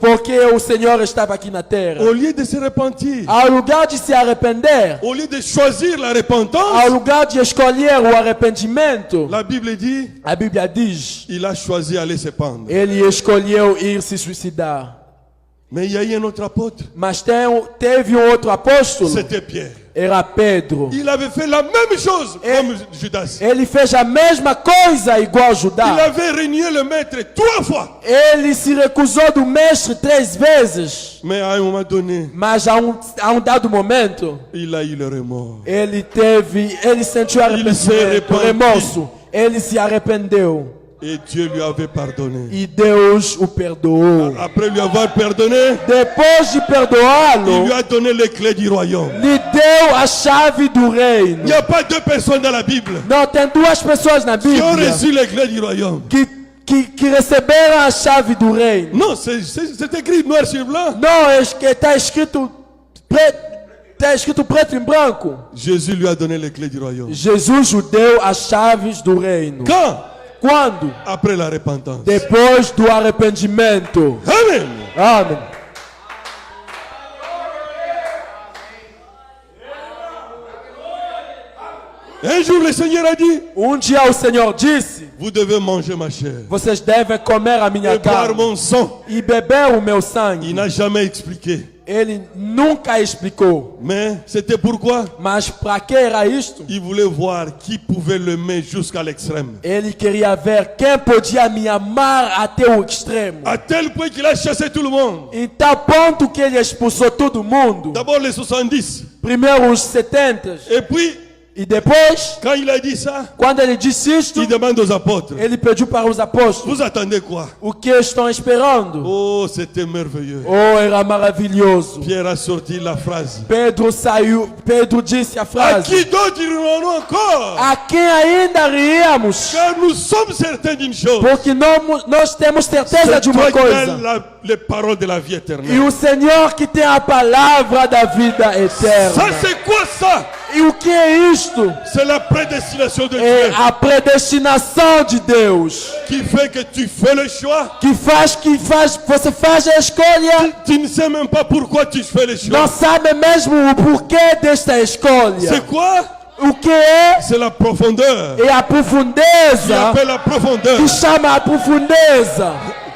porque o Senhor estava aqui na terra. Au lieu de se repentir, Ao lugar de se arrepender, au lieu de choisir la repentance, ao lugar de escolher o arrependimento, la Bible dit, a Bíblia diz, il a choisi d'aller se pendre. ele escolheu ir se suicidar. Mais il y a eu un autre apôtre, Mas teve outro apóstolo, c'était Pierre. era Pedro. Il avait fait la même chose comme Judas. Ele fez a mesma coisa igual Il Judas. avait renié le maître 3 fois. Ele se recusou do mestre 3 vezes. Mais à un moment donné, Mas a um dado momento, il a eu le remords. ele sentiu remorso. Ele se arrependeu. Et Dieu lui avait pardonné. E Deus o perdoou. Après lui avoir pardonné, Depois de il perdoá-lo, lui a donné les clés du royaume. lhe deu a chave do Il reino. n'y a pas 2 personnes dans la Bible Não, tem duas pessoas na qui ont Bíblia reçu les clés du royaume. que receberam a chave do reino. Non, c'est écrit noir sur blanc. Não, está escrito preto em branco. Jésus lui a donné les clés du royaume. Jesus lhe deu as chaves do reino. Quand? Quando? Après la repentance. Depois do arrependimento. Amen. Amém. Un jour, le Seigneur a dit, Dia o Senhor disse, vous devez manger ma chair vocês devem comer a minha et boire carne mon sang. e beber o meu Il sangue. n'a jamais expliqué. Ele nunca explicou. Mais c'était pourquoi Mas para que era isto? il voulait voir qui pouvait le mettre jusqu'à l'extrême. Ele queria ver quem podia me amar até o extremo. À tel point qu'il a chassé tout le monde. Em tal ponto que ele expulsou todo mundo. D'abord les 70. Primeiro os 70. Et puis, E depois, quand il a dit ça, quando ele disse isto, il demande aux apôtres, ele pediu para os apóstolos: vous attendez quoi? o que estão esperando? Oh, c'était merveilleux. Oh, era maravilhoso. Pierre a sorti la phrase. Pedro disse a À frase: qui d'autre dirons-nous encore? a quem ainda riamos? Car nous sommes certains d'une chose. Porque nós temos certeza C'est de toi uma qui as coisa. les paroles de la vie E éternelle. o Senhor que tem a palavra da vida Ça, eterna. c'est quoi ça? E o que é isto? C'est la prédestination de É Dieu a predestinação de Deus. qui fait que tu fais le choix. Você faz a escolha. Tu ne sais même pas pourquoi tu fais le choix. Não sabe mesmo o porquê desta escolha. C'est quoi? O que é? C'est la profondeur. É a Tu profundeza. appelles la profondeur. Que chama a profundeza.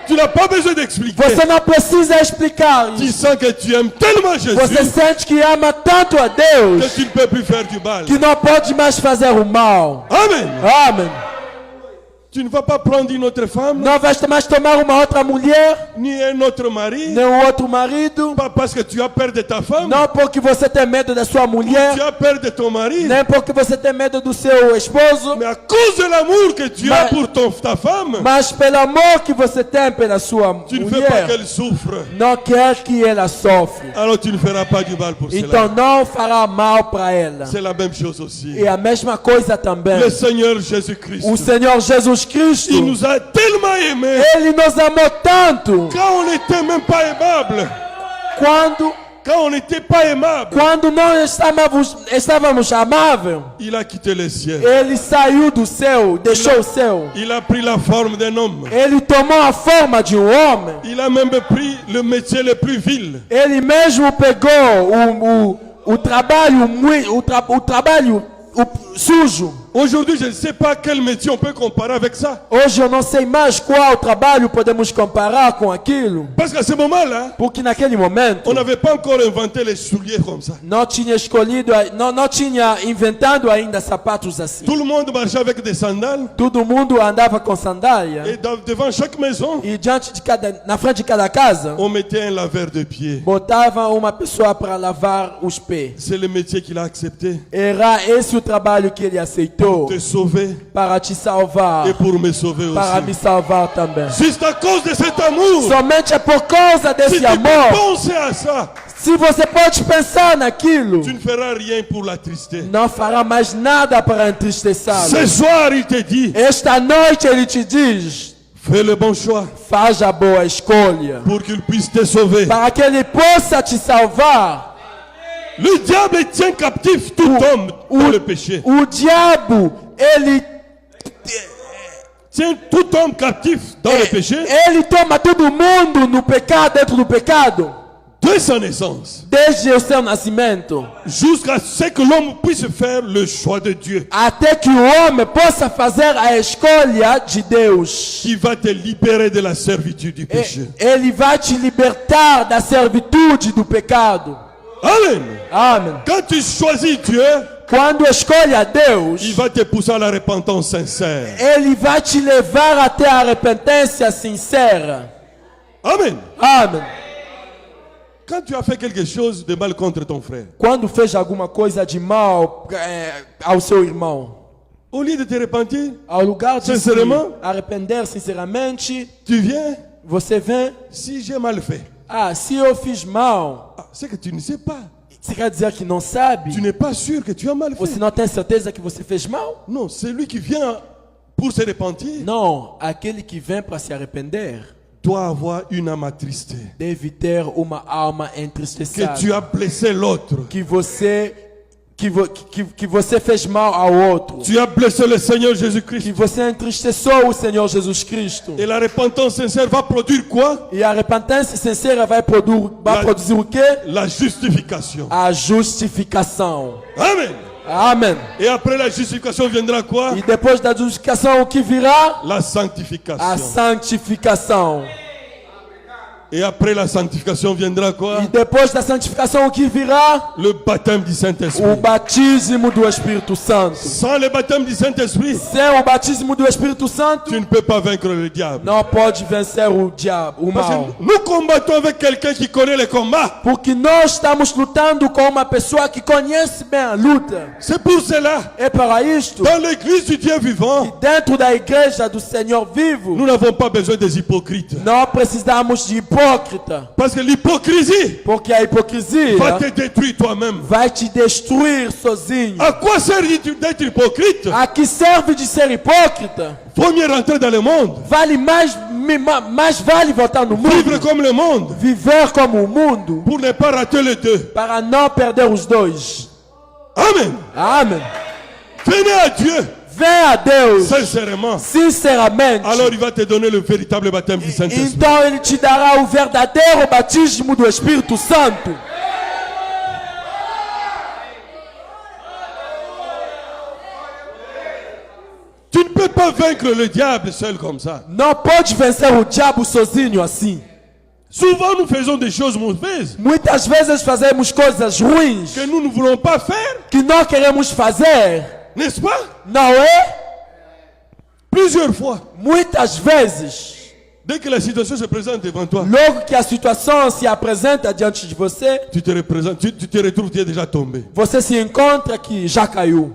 Tu n'as pas besoin d'expliquer. Você não precisa explicar Tu isso. sens que tu aimes tellement Jésus Você sente que ama tanto a que Deus tu ne peux plus faire du mal. que não pode mais fazer o mal. Amen. Amém. Tu ne vas pas prendre une autre femme, Não vai mais tomar uma outra mulher, ni un autre mari, nem um outro marido. pas parce que tu as peur de ta femme, Não porque você tem medo da sua mulher, tu as peur de ton mari, nem porque você tem medo do seu esposo, mais à cause de l'amour que tu as pour ta femme, mas pelo amor que você tem pela sua tu ne veux pas mulher, qu'elle souffre. não quer que ela sofra. Alors tu ne feras pas du mal pour Então cela. não fará mal para ela. C'est la même chose aussi. E a mesma coisa também. Le Seigneur Jésus-Christ, O Senhor Jesus Cristo, il nous a tellement aimés Ele nos amou tanto. quand on n'était même pas aimable. Quand on n'était pas aimable, Quando não estávamos amáveis, il a quitté le ciel. Ele saiu do céu, deixou o céu. Il a pris la forme d'un homme. Ele tomou a forma de um homem. Il a même pris le métier le plus vil. Ele mesmo pegou o trabalho sujo. Aujourd'hui, je ne sais pas quel métier on peut comparer avec ça. Hoje eu não sei mais qual trabalho podemos comparar com aquilo. Parce qu'à ce moment-là, Porque naquele momento on n'avait pas encore inventé les souliers comme ça. não tinha não tinha inventado ainda sapatos assim. Tout le monde marchait avec des sandales. Todo mundo andava com sandália. Et devant chaque maison, E na frente de cada casa, on mettait un laveur de pieds. botava uma pessoa para lavar os pés. C'est le métier qu'il a accepté. Era esse o trabalho que ele aceitou Te sauver para te salvar, et pour me sauver para me aussi. salvar também. Juste à cause de cet amour. Somente é por causa Si desse tu amor. peux penser à ça, Se você pode pensar naquilo, tu ne feras rien pour l'attrister. não fará mais nada para entristecê-lo. Ce soir, il te dit, Esta noite ele te diz: fais le bon choix faz a boa escolha, pour qu'il puisse te sauver. para que ele possa te salvar. Le diable tient captif tout homme dans le péché. O diabo, ele Tient tout homme captif dans le péché ele toma todo mundo no pecado, dentro do pecado, de sa naissance, desde o seu nascimento, jusqu'à ce que l'homme puisse faire le choix de Dieu, até que o homem possa fazer a escolha de Deus. qui va te libérer de la servitude du péché. Ele vai te libertar da servitude do pecado. Amen. Amém. Quand tu choisis Dieu, Quando escolhe a Deus, il va te pousser à la repentance sincère. Ele vai te levar até a arrependência sincera. Amen. Amém. Quand tu as fait quelque chose de mal contre ton frère, Quando fez alguma coisa de mal ao seu irmão, au lieu de te repentir, ao lugar de se Sinceramente? arrepender sinceramente, tu viens, você vem: si j'ai mal fait, se eu fiz mal, c'est que tu ne sais pas. você quer dizer que não sabe? Tu n'es pas sûr que tu as mal Você fait. não tem certeza que você fez mal? Non, c'est lui qui vient pour se repentir Não, aquele que vem para se arrepender doit avoir une âme attristée. deve ter uma alma Que entristecida. tu as blessé l'autre. Que você fez mal ao outro. Tu as blessé le Seigneur Que Jésus-Christ. você entristeceu o Senhor Jesus Cristo. Et la repentance sincère va produire quoi? E a arrependência sincera vai produzir o quê? La justification. A justificação. Amen. Amém. Et après la justification viendra quoi? E depois da justificação, o que virá? La A sanctification. santificação. Et après la sanctification viendra quoi? E depois da santificação o que virá? Le baptême du O Saint-Esprit. batismo do Espírito Santo. Sans le baptême du Saint-Esprit, Sem o batismo do Espírito Santo, tu ne peux pas vaincre le diable. não pode vencer o diabo, o Parce mal. que nous combattons avec quelqu'un qui connaît les combats. Porque nós estamos lutando com uma pessoa que conhece bem a luta. C'est pour cela, É para isto dans l'église du Dieu vivant, que dentro da igreja do Senhor vivo, nous n'avons pas besoin des hypocrites. não precisamos de hipócrita. Parce que l'hypocrisie Porque a hipocrisia va te détruire toi-même. vai te destruir sozinho. À quoi sert d'être hypocrite? A que serve de ser hipócrita? Vaut mieux rentrer dans le monde. Vale mais vale voltar no Vivre mundo. comme le monde. Viver como o mundo Pour ne pas rater les deux. para não perder os dois. Amen. Amém. Venez à Dieu Venha a Deus sincèrement. sinceramente. Alors il va te donner le véritable baptême du Saint-Esprit. Então ele te dará o verdadeiro batismo do Espírito Santo. Tu ne peux pas vaincre le diable seul comme ça. Não pode vencer o diabo sozinho assim. Souvent nous faisons des choses mauvaises Muitas vezes fazemos coisas ruins que nous ne voulons pas faire, que não queremos fazer, n'est-ce pas? não é? Plusieurs fois. Muitas vezes, Dès que la situation se présente devant toi, logo que a situação se apresenta diante de você, tu te représentes, tu te retrouves, tu es déjà tombé. você se encontra que já caiu.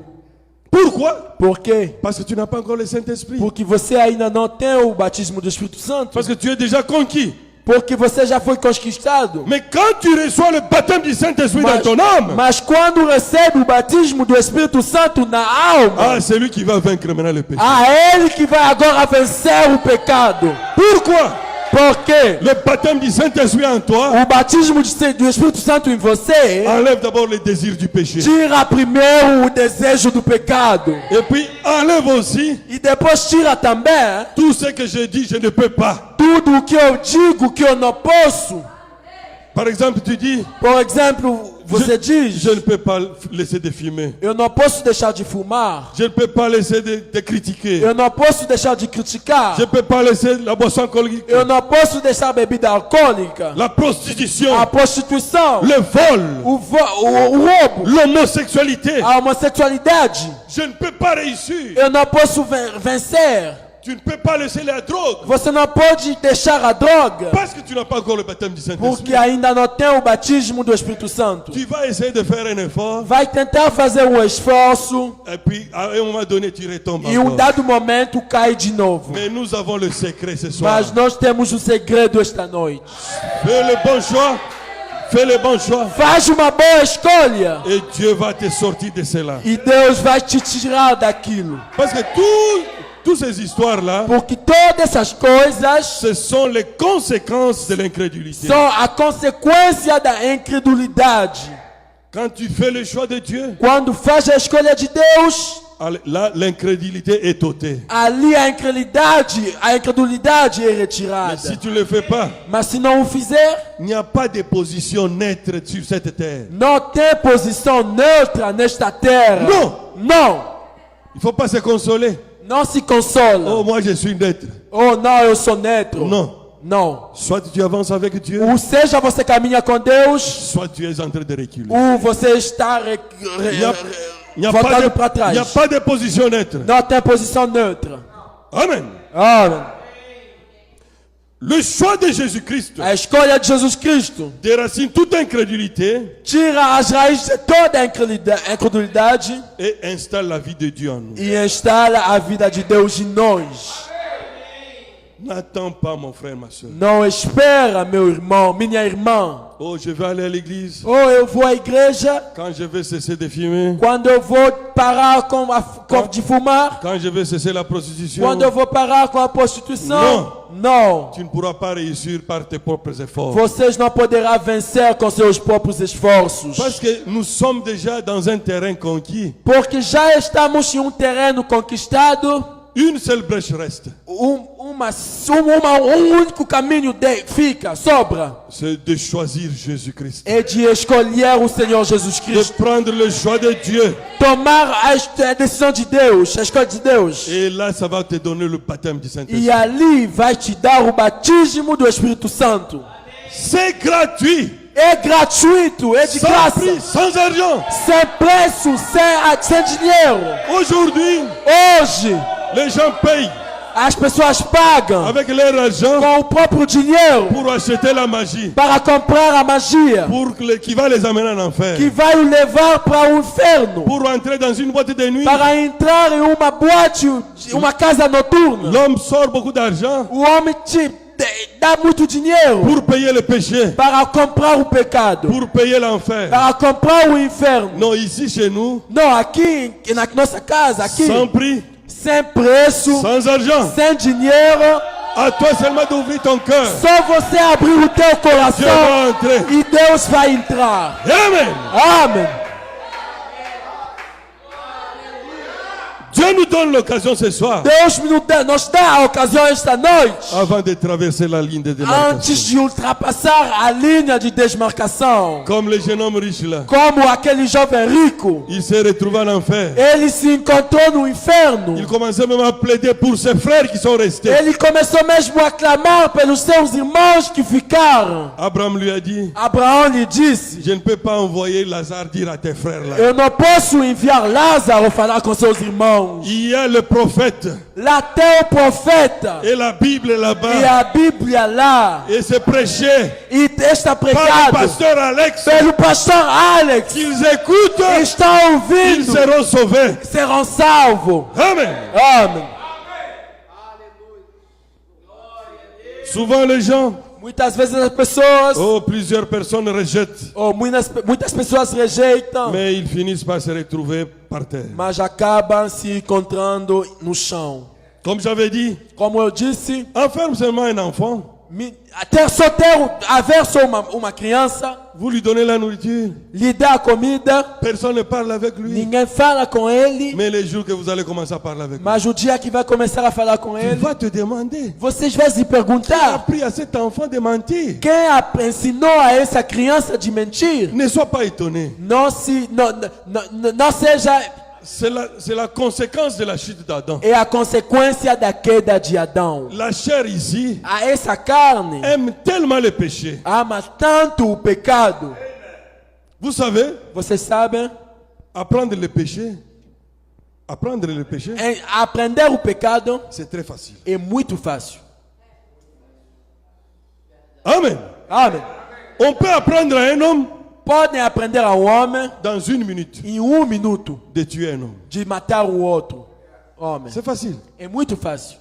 Pourquoi? Por quê? Parce que tu n'as pas encore le Saint-Esprit. Porque você ainda não tem o batismo do Espírito Santo. Parce que tu es déjà conquis. Porque você já foi conquistado. Mais quand tu reçois le baptême du Saint-Esprit dans ton âme, Mas quando recebe o batismo do Espírito Santo na alma, ah, c'est lui qui va vaincre maintenant le péché. ele que vai agora vencer o pecado. Pourquoi? Porque Le baptême du Saint-Esprit en toi o batismo do Espírito Santo em você enlève d'abord les désirs du péché. tira primeiro o desejo do pecado. Et puis enlève aussi E depois tira também tout ce que je dis, je ne peux pas. tudo o que eu digo que eu não posso. Par exemple, tu dis, Por exemplo, você diz: je ne peux pas laisser de fumer. eu não posso deixar de fumar. Je ne peux pas laisser de critiquer. Eu não posso deixar de criticar. Je ne peux pas laisser la boisson alcoolique, Eu não posso deixar a bebida alcoólica, la prostitution, a prostituição, le vol, o roubo, l'homosexualité. a homossexualidade. Je ne peux pas réussir. Eu não posso vencer. Tu ne peux pas laisser la drogue. Você não pode deixar a droga, Parce que tu n'as pas encore le baptême du Saint-Esprit. porque ainda não tem o batismo do Espírito Santo. Tu vas essayer de faire un effort. Vai tentar fazer um esforço Et puis, à un moment donné, tu retombes e encore. dado momento cai de novo. Mais nous avons le secret ce soir. Mas nós temos o segredo esta noite. Fais le bon choix. Fais le bon choix. Faz uma boa escolha Et Dieu va te sortir de cela. e Deus vai te tirar daquilo. Parce que toutes ces histoires-là, Porque todas essas coisas ce sont les conséquences de l'incrédulité. são a consequência da incredulidade. Quand tu fais le choix de Dieu, Quando faz a escolha de Deus, là, l'incrédulité est ôtée. ali a incredulidade é Mais retirada. si tu ne le fais pas, Mas se não o fizer, il n'y a pas de position neutre sur cette terre. não tem posição neutra nesta terra. Não. Não. Il ne faut pas se consoler. Não se consola. Oh, moi je suis neutre. Oh, não, eu sou neutro. Non. Não. Soit tu avances avec Dieu, Ou seja, você caminha com Deus, soit tu es en train de reculer. ou você está Il n'y a, pas voltando para de, il y a trás. pas de position neutre. Não tem posição neutra. Amen. Amém. Le choix de Jésus-Christ A escolha de Jesus Cristo déracine toute incrédulité tira as raízes de toda a incredulidade et installe la vie de Dieu en nous. e instala a vida de Deus em nós. N'attends pas, mon frère, ma soeur. Não espera, meu irmão, minha irmã. Oh, je vais aller à l'église. Ou eu vou à igreja Quand je vais cesser de fumer. quando eu vou parar de fumar, Quand je vais cesser la prostitution. quando eu vou parar com a prostituição. Não. Tu ne pourras pas réussir par tes propres efforts. Vocês não poderão vencer com seus próprios esforços. Parce que nous sommes déjà dans un terrain conquis. Porque já estamos em um terreno conquistado. Une seule brèche reste. Um único caminho sobra. C'est de choisir Jésus-Christ. É de escolher o Senhor Jesus De Cristo. prendre le choix de Dieu. Tomar a decisão de Deus, a escolha de Deus. Et là, ça va te donner le baptême du Saint-Esprit. E ali vai te dar o batismo do Espírito Santo. C'est gratuit. É gratuito, é de Sans graça. prix, sans argent. Sem preço, sem dinheiro. Aujourd'hui, Hoje, les gens payent as pessoas pagam avec leur argent com o próprio dinheiro pour acheter la magie, para comprar a magia qui va les amener en enfer. que vai o levar para o inferno, Pour entrer dans une boîte de nuit, para entrar em uma boate, uma casa noturna. l'homme sort beaucoup d'argent O homem dá muito dinheiro pour payer le péché, para comprar o pecado, pour payer l'enfer. para comprar o inferno. Non, ici chez nous, Não, aqui na nossa casa, aqui, sans prix, sem preço, sans argent. sem dinheiro, À toi seulement d'ouvrir ton cœur. só você abrir o teu Dieu coração va entrer. e Deus vai entrar. Amen. Amém. Dieu nous donne l'occasion ce soir, Deus nos dá a ocasião esta noite, avant de traverser la ligne de démarcation. antes de ultrapassar a linha de desmarcação. Comme le jeune homme riche là, Como aquele jovem rico, il s'est retrouvé en enfer. ele se encontrou no inferno. Il commençait même à plaider pour ses frères qui sont restés. Ele começou mesmo a clamar pelos seus irmãos que ficaram. Abraham lui a dit, Abraão lhe disse: je ne peux pas envoyer Lazare dire à tes frères là. eu não posso enviar Lázaro falar com seus irmãos. Il y a le prophète Lá tem o profeta et la Bible e là-bas. a Bíblia lá. Et c'est prêché E está par le pregado pasteur Alex. pelo pastor Alex. Qu'ils écoutent, Estão ils ouvindo, seront sauvés. serão salvos. Amen. Amém. Souvent les gens, Muitas vezes as pessoas, plusieurs personnes rejettent, ou muitas pessoas rejeitam, mais ils finissent par se retrouver par terre. mas acabam se encontrando no chão. Comme j'avais dit, Como eu disse, enferme seulement un enfant, haver só uma criança, vous lui donnez la nourriture, lhe dá a comida, personne ne parle avec lui. ninguém fala com ele, Mais les jours que vous allez commencer à parler avec lui, mas o dia que vai começar a falar com il ele, va te demander, vocês vão se qui a perguntar: appris à cet enfant de mentir? quem ensinou a essa criança de mentir? Ne sois pas étonné. Não seja, C'est la conséquence de la chute d'Adam. é a consequência da queda de Adão. La chair ici A essa carne aime tellement le péché. ama tanto o pecado. Vous savez, Vocês sabem, apprendre le péché, aprender o pecado c'est très facile. é muito fácil. Amen. Amém. On peut apprendre à un homme Podem aprender ao homem dans une minute em 1 minuto de tuer un homme. de matar o outro homem. C'est facile. É muito fácil.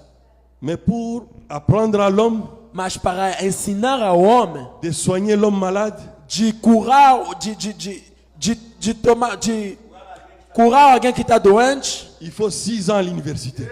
Mais pour apprendre à l'homme Mas para ensinar ao homem de soigner l'homme malade, de curar, de curar alguém que está doente, il faut 6 ans à l'université.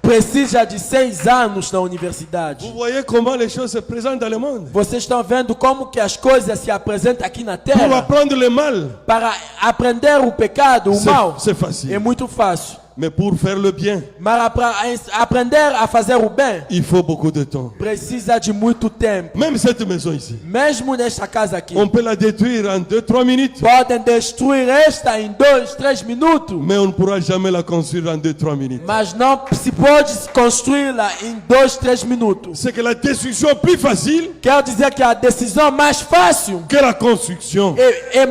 precisa de 6 anos na universidade. Vous voyez comment les choses se présentent dans le monde. Vocês estão vendo como que as coisas se apresentam aqui na Pour Terra? apprendre le mal, Para aprender o pecado, o mal, c'est é facile. muito fácil. Mais pour faire le bien, Mas para aprender a fazer o bem, il faut beaucoup de temps. precisa de muito tempo. Même cette maison ici, Mesmo nesta casa aqui, on peut la détruire en 2-3 minutes, podem destruir esta em 2, 3 minutos, mais on ne pourra jamais la construire en 2-3 minutes. mas não se pode construí-la em 2, 3 minutos. C'est que la destruction est plus facile Quer dizer que a decisão mais fácil que la construction. é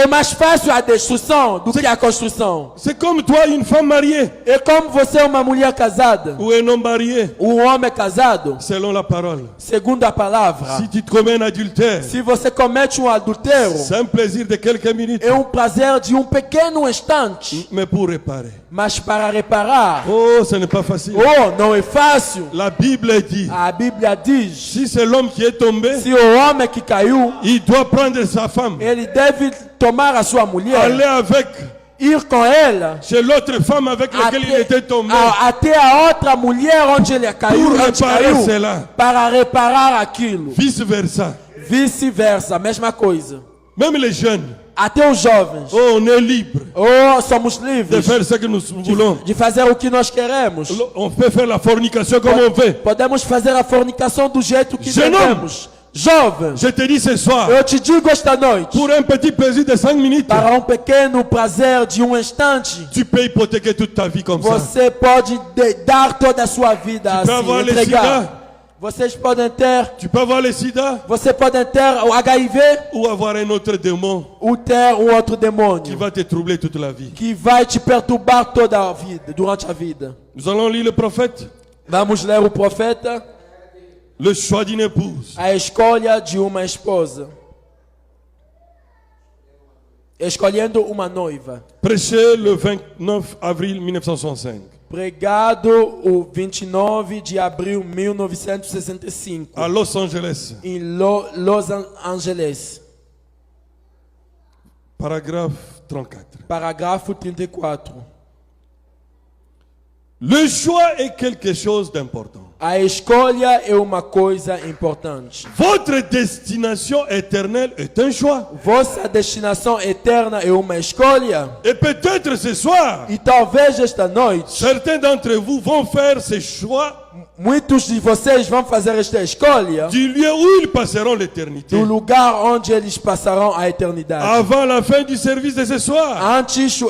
mais fácil a destruição do que a construção. C'est comme toi, une femme mariée É como você é uma mulher casada, ou un homme marié, homem casado, selon la parole. segundo a palavra. Si tu te commets un adultère, Se você comete adultério, c'est un plaisir de quelques minutes, é prazer de pequeno instante, mais pour réparer. mas para reparar, Oh, ce n'est pas facile. não é fácil. La Bible dit, A Bíblia diz: si c'est l'homme qui est tombé, se o homem que caiu, il doit prendre sa femme, ele deve tomar a sua mulher, aller avec ir com ela chez l'autre femme avec laquelle il était tombé, até a outra mulher onde ele caiu, pour réparer cela. para reparar aquilo. Vice-versa. Vice-versa, mesma coisa. Même les jeunes, Até os jovens. oh, on est libre Somos de livres faire ce que nous voulons. de fazer o que nós queremos. On peut faire la fornication comme on veut. Podemos fazer a fornicação do jeito que Jeune queremos. Jovem, Je te dis ce soir, eu te digo esta noite, pour un petit plaisir de 5 minutes, para pequeno prazer de instante, tu peux hypothéquer toute ta vie comme ça. você pode dar toda a sua vida Tu peux avoir assim, les sida, entregar. Vocês podem ter, Tu peux avoir le sida você podem ter o HIV ou avoir un autre démon ou ter um outro qui demônio va te troubler toute la vie. que vai te perturbar toda a vida, durante a vida. Nous allons lire le prophète. Vamos ler o profeta, Le choix d'une épouse. a escolha de uma esposa. Escolhendo uma noiva. Prêché le 29 avril 1965 Pregado o 29 de abril de 1965 à Los Angeles. em Los Angeles. Paragraphe 34. Parágrafo 34. Le choix est quelque chose d'important. A escolha é uma coisa importante. Votre destination éternelle est un choix. Vossa destinação eterna é uma escolha. Et peut-être ce soir, E talvez esta noite, certains d'entre vous vont faire ce choix muitos de vocês vão fazer esta escolha du lieu où ils passeront l'éternité. do lugar onde eles passarão a eternidade. Avant la fin du service de ce soir, Antes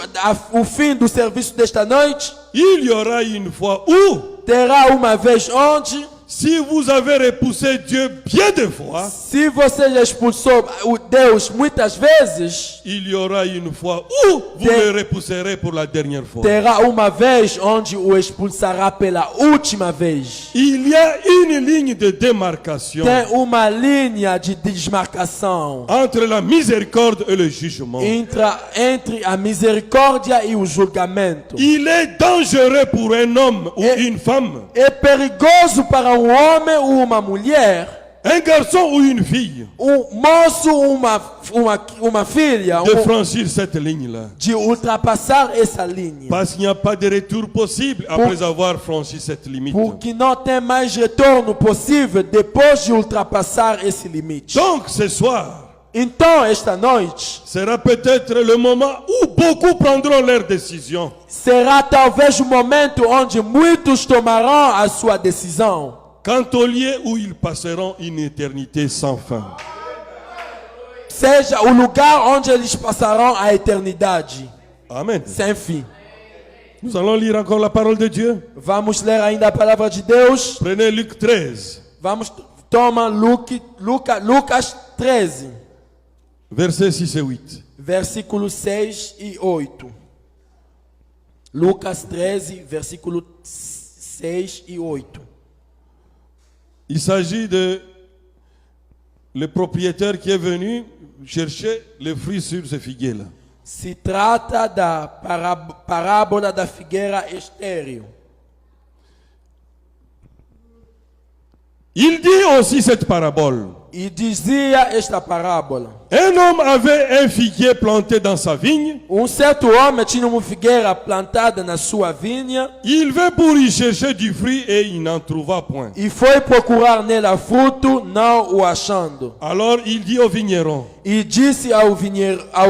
o fim do serviço desta noite, il y aura une fois où, terá uma vez onde, si vous avez repoussé Dieu bien des fois, se você já expulsou o Deus muitas vezes, il y aura une fois où vous le repousserez pour la dernière fois. terá uma vez onde o expulsará pela última vez. Il y a une ligne de démarcation Tem uma linha de desmarcação entre la miséricorde et le jugement. entre a misericórdia e o julgamento. Il est dangereux pour un homme ou une femme, É perigoso para um homem ou uma mulher, un garçon ou une fille, moço ou uma filha, de franchir cette ligne-là. de ultrapassar essa linha. Parce qu'il n'y a pas de retour possible après avoir franchi cette limite. Porque não tem mais retorno possível depois de ultrapassar esse limite. Donc ce soir Então, esta noite, sera peut-être le moment où beaucoup prendront leurs décisions. será talvez o momento onde muitos tomarão a sua decisão. Quant au lieu où ils passeront une éternité sans fin. Seja o lugar onde eles passarão a eternidade, Amen. sem fim. Nous allons lire encore la parole de Dieu. Vamos ler ainda a palavra de Deus. Prenez Luc 13, Toma Lucas 13, versets 6 et 8. versículos 6 e 8. Lucas 13, versículo 6 e 8. Il s'agit de le propriétaire qui est venu chercher les fruits sur ce figuier-là. Se trata da parábola da figueira estéril. Il dit aussi cette parabole. E dizia esta parábola: Un homme avait un figuier planté dans sa vigne. certo homem tinha uma figueira plantada na sua vinha Il vint pour y chercher du fruit et il n'en trouva point. e foi procurar nela fruto, não o achando. Alors il dit au vigneron, E disse ao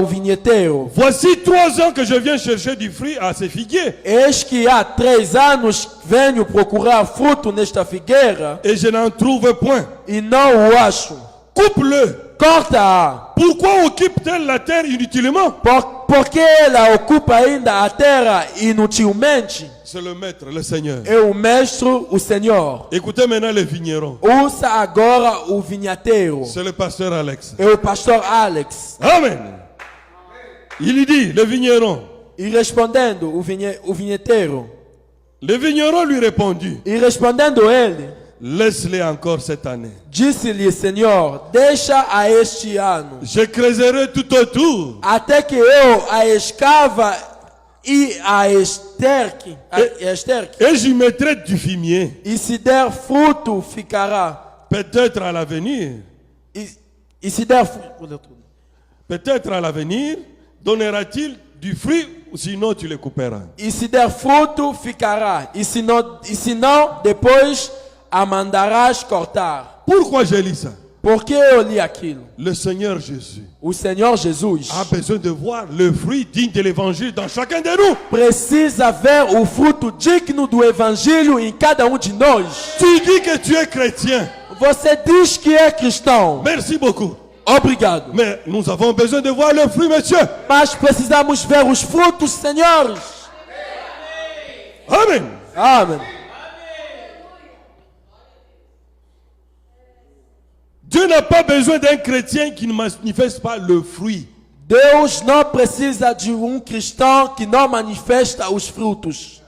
vinheteiro: voici 3 ans que je viens chercher du fruit à ces figuiers eis que há 3 anos venho procurar fruto nesta figueira et je n'en trouve point. e não o acho. Coupe-le. Corta-a. Pourquoi occupe-t-elle la terre inutilement? Por que ela ocupa ainda a terra inutilmente? C'est le maître, le Seigneur. É o mestre, o Senhor. Écoutez maintenant le vigneron. Ouça agora o vinhateiro. C'est le pasteur Alex. É o pastor Alex. Amen. Il lui dit, le vigneron. E respondendo o vinheteiro. Le vigneron lui répondit, E respondendo ele, laisse-les encore cette année. disse-lhe: Senhor, deixa a este ano, Je creuserai tout autour até que eu a escava e a esterque, et j'y mettrai du fumier. e se der fruto ficará. Peut-être à l'avenir, E se der fruto, peut-être à l'avenir, donnera-t-il du fruit, ou sinon tu le couperas. e se der fruto ficará. E se não, depois a mandarás cortar. Pourquoi j'ai lu ça? Por que eu li aquilo? Le Seigneur Jésus O Senhor Jesus a besoin de voir le fruit digne de l'évangile dans chacun de nous. precisa ver o fruto digno do evangelho em cada um de nós. Tu dis que tu es chrétien. Você diz que é cristão. Merci beaucoup. Obrigado. Mais nous avons besoin de voir le fruit, monsieur. Mas precisamos ver os frutos, senhores. Amen. Amém. Dieu n'a pas besoin d'un chrétien qui ne manifeste pas le fruit. Deus não precisa de cristão que não manifesta os frutos.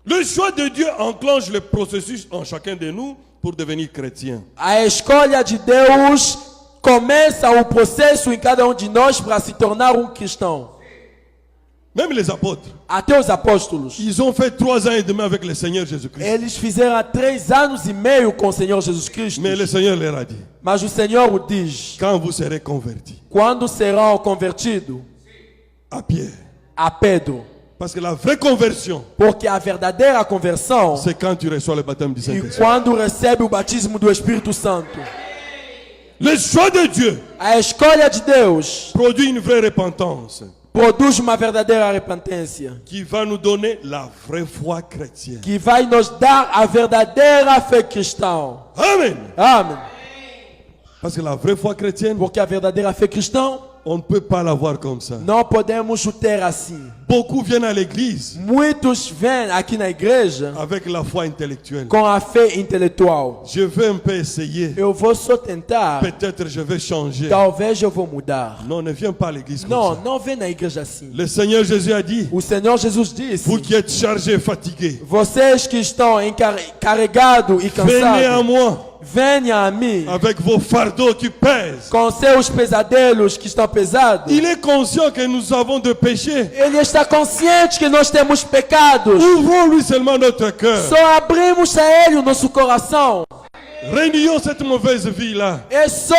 Le choix de Dieu enclenche le processus en chacun de nous pour devenir chrétien. A escolha de Deus começa o processo em cada de nós para se tornar cristão. Même les apôtres, Até os apóstolos. ils ont fait 3 ans et demi avec le Seigneur Jésus-Christ. Eles fizeram 3 anos e meio com o Senhor Jesus Cristo. Mais le Seigneur leur a dit, Mas o Senhor o diz: quand vous serez convertis, quando serão convertidos? à Pierre. A Pedro. Parce que la vraie conversion, Porque a verdadeira conversão c'est quand tu reçois le baptême du e Saint-Esprit. quando recebe o batismo do Espírito Santo. Le choix de Dieu A escolha de Deus produit une vraie repentance produz uma verdadeira arrependência qui va nous donner la vraie foi chrétienne. que vai nos dar a verdadeira fé cristã. Amen. Amém. Parce que la vraie foi chrétienne, Porque a verdadeira fé cristã on ne peut pas l'avoir comme ça. não podemos ter assim. Beaucoup viennent à l'église Muitos vêm aqui na igreja avec la foi intellectuelle. com a fé intelectual. Je vais un peu essayer. Eu vou só tentar, Peut-être je vais changer. talvez eu vou mudar. Non, ne viens pas à l'église comme Não, ça. não vem na igreja assim. Le Seigneur Jésus a dit, O Senhor Jesus disse: vous qui êtes chargés et fatigués, vocês que estão carregados e venez à cansados, moi venham a mim avec vos fardeaux qui pèsent. com seus pesadelos que estão pesados. Il est conscient que nous avons de péchés. Ele está consciente que nós temos pecados. Ouvrons-lui seulement notre cœur. Só abrimos a Ele o nosso coração. Renions cette mauvaise vie-là. É só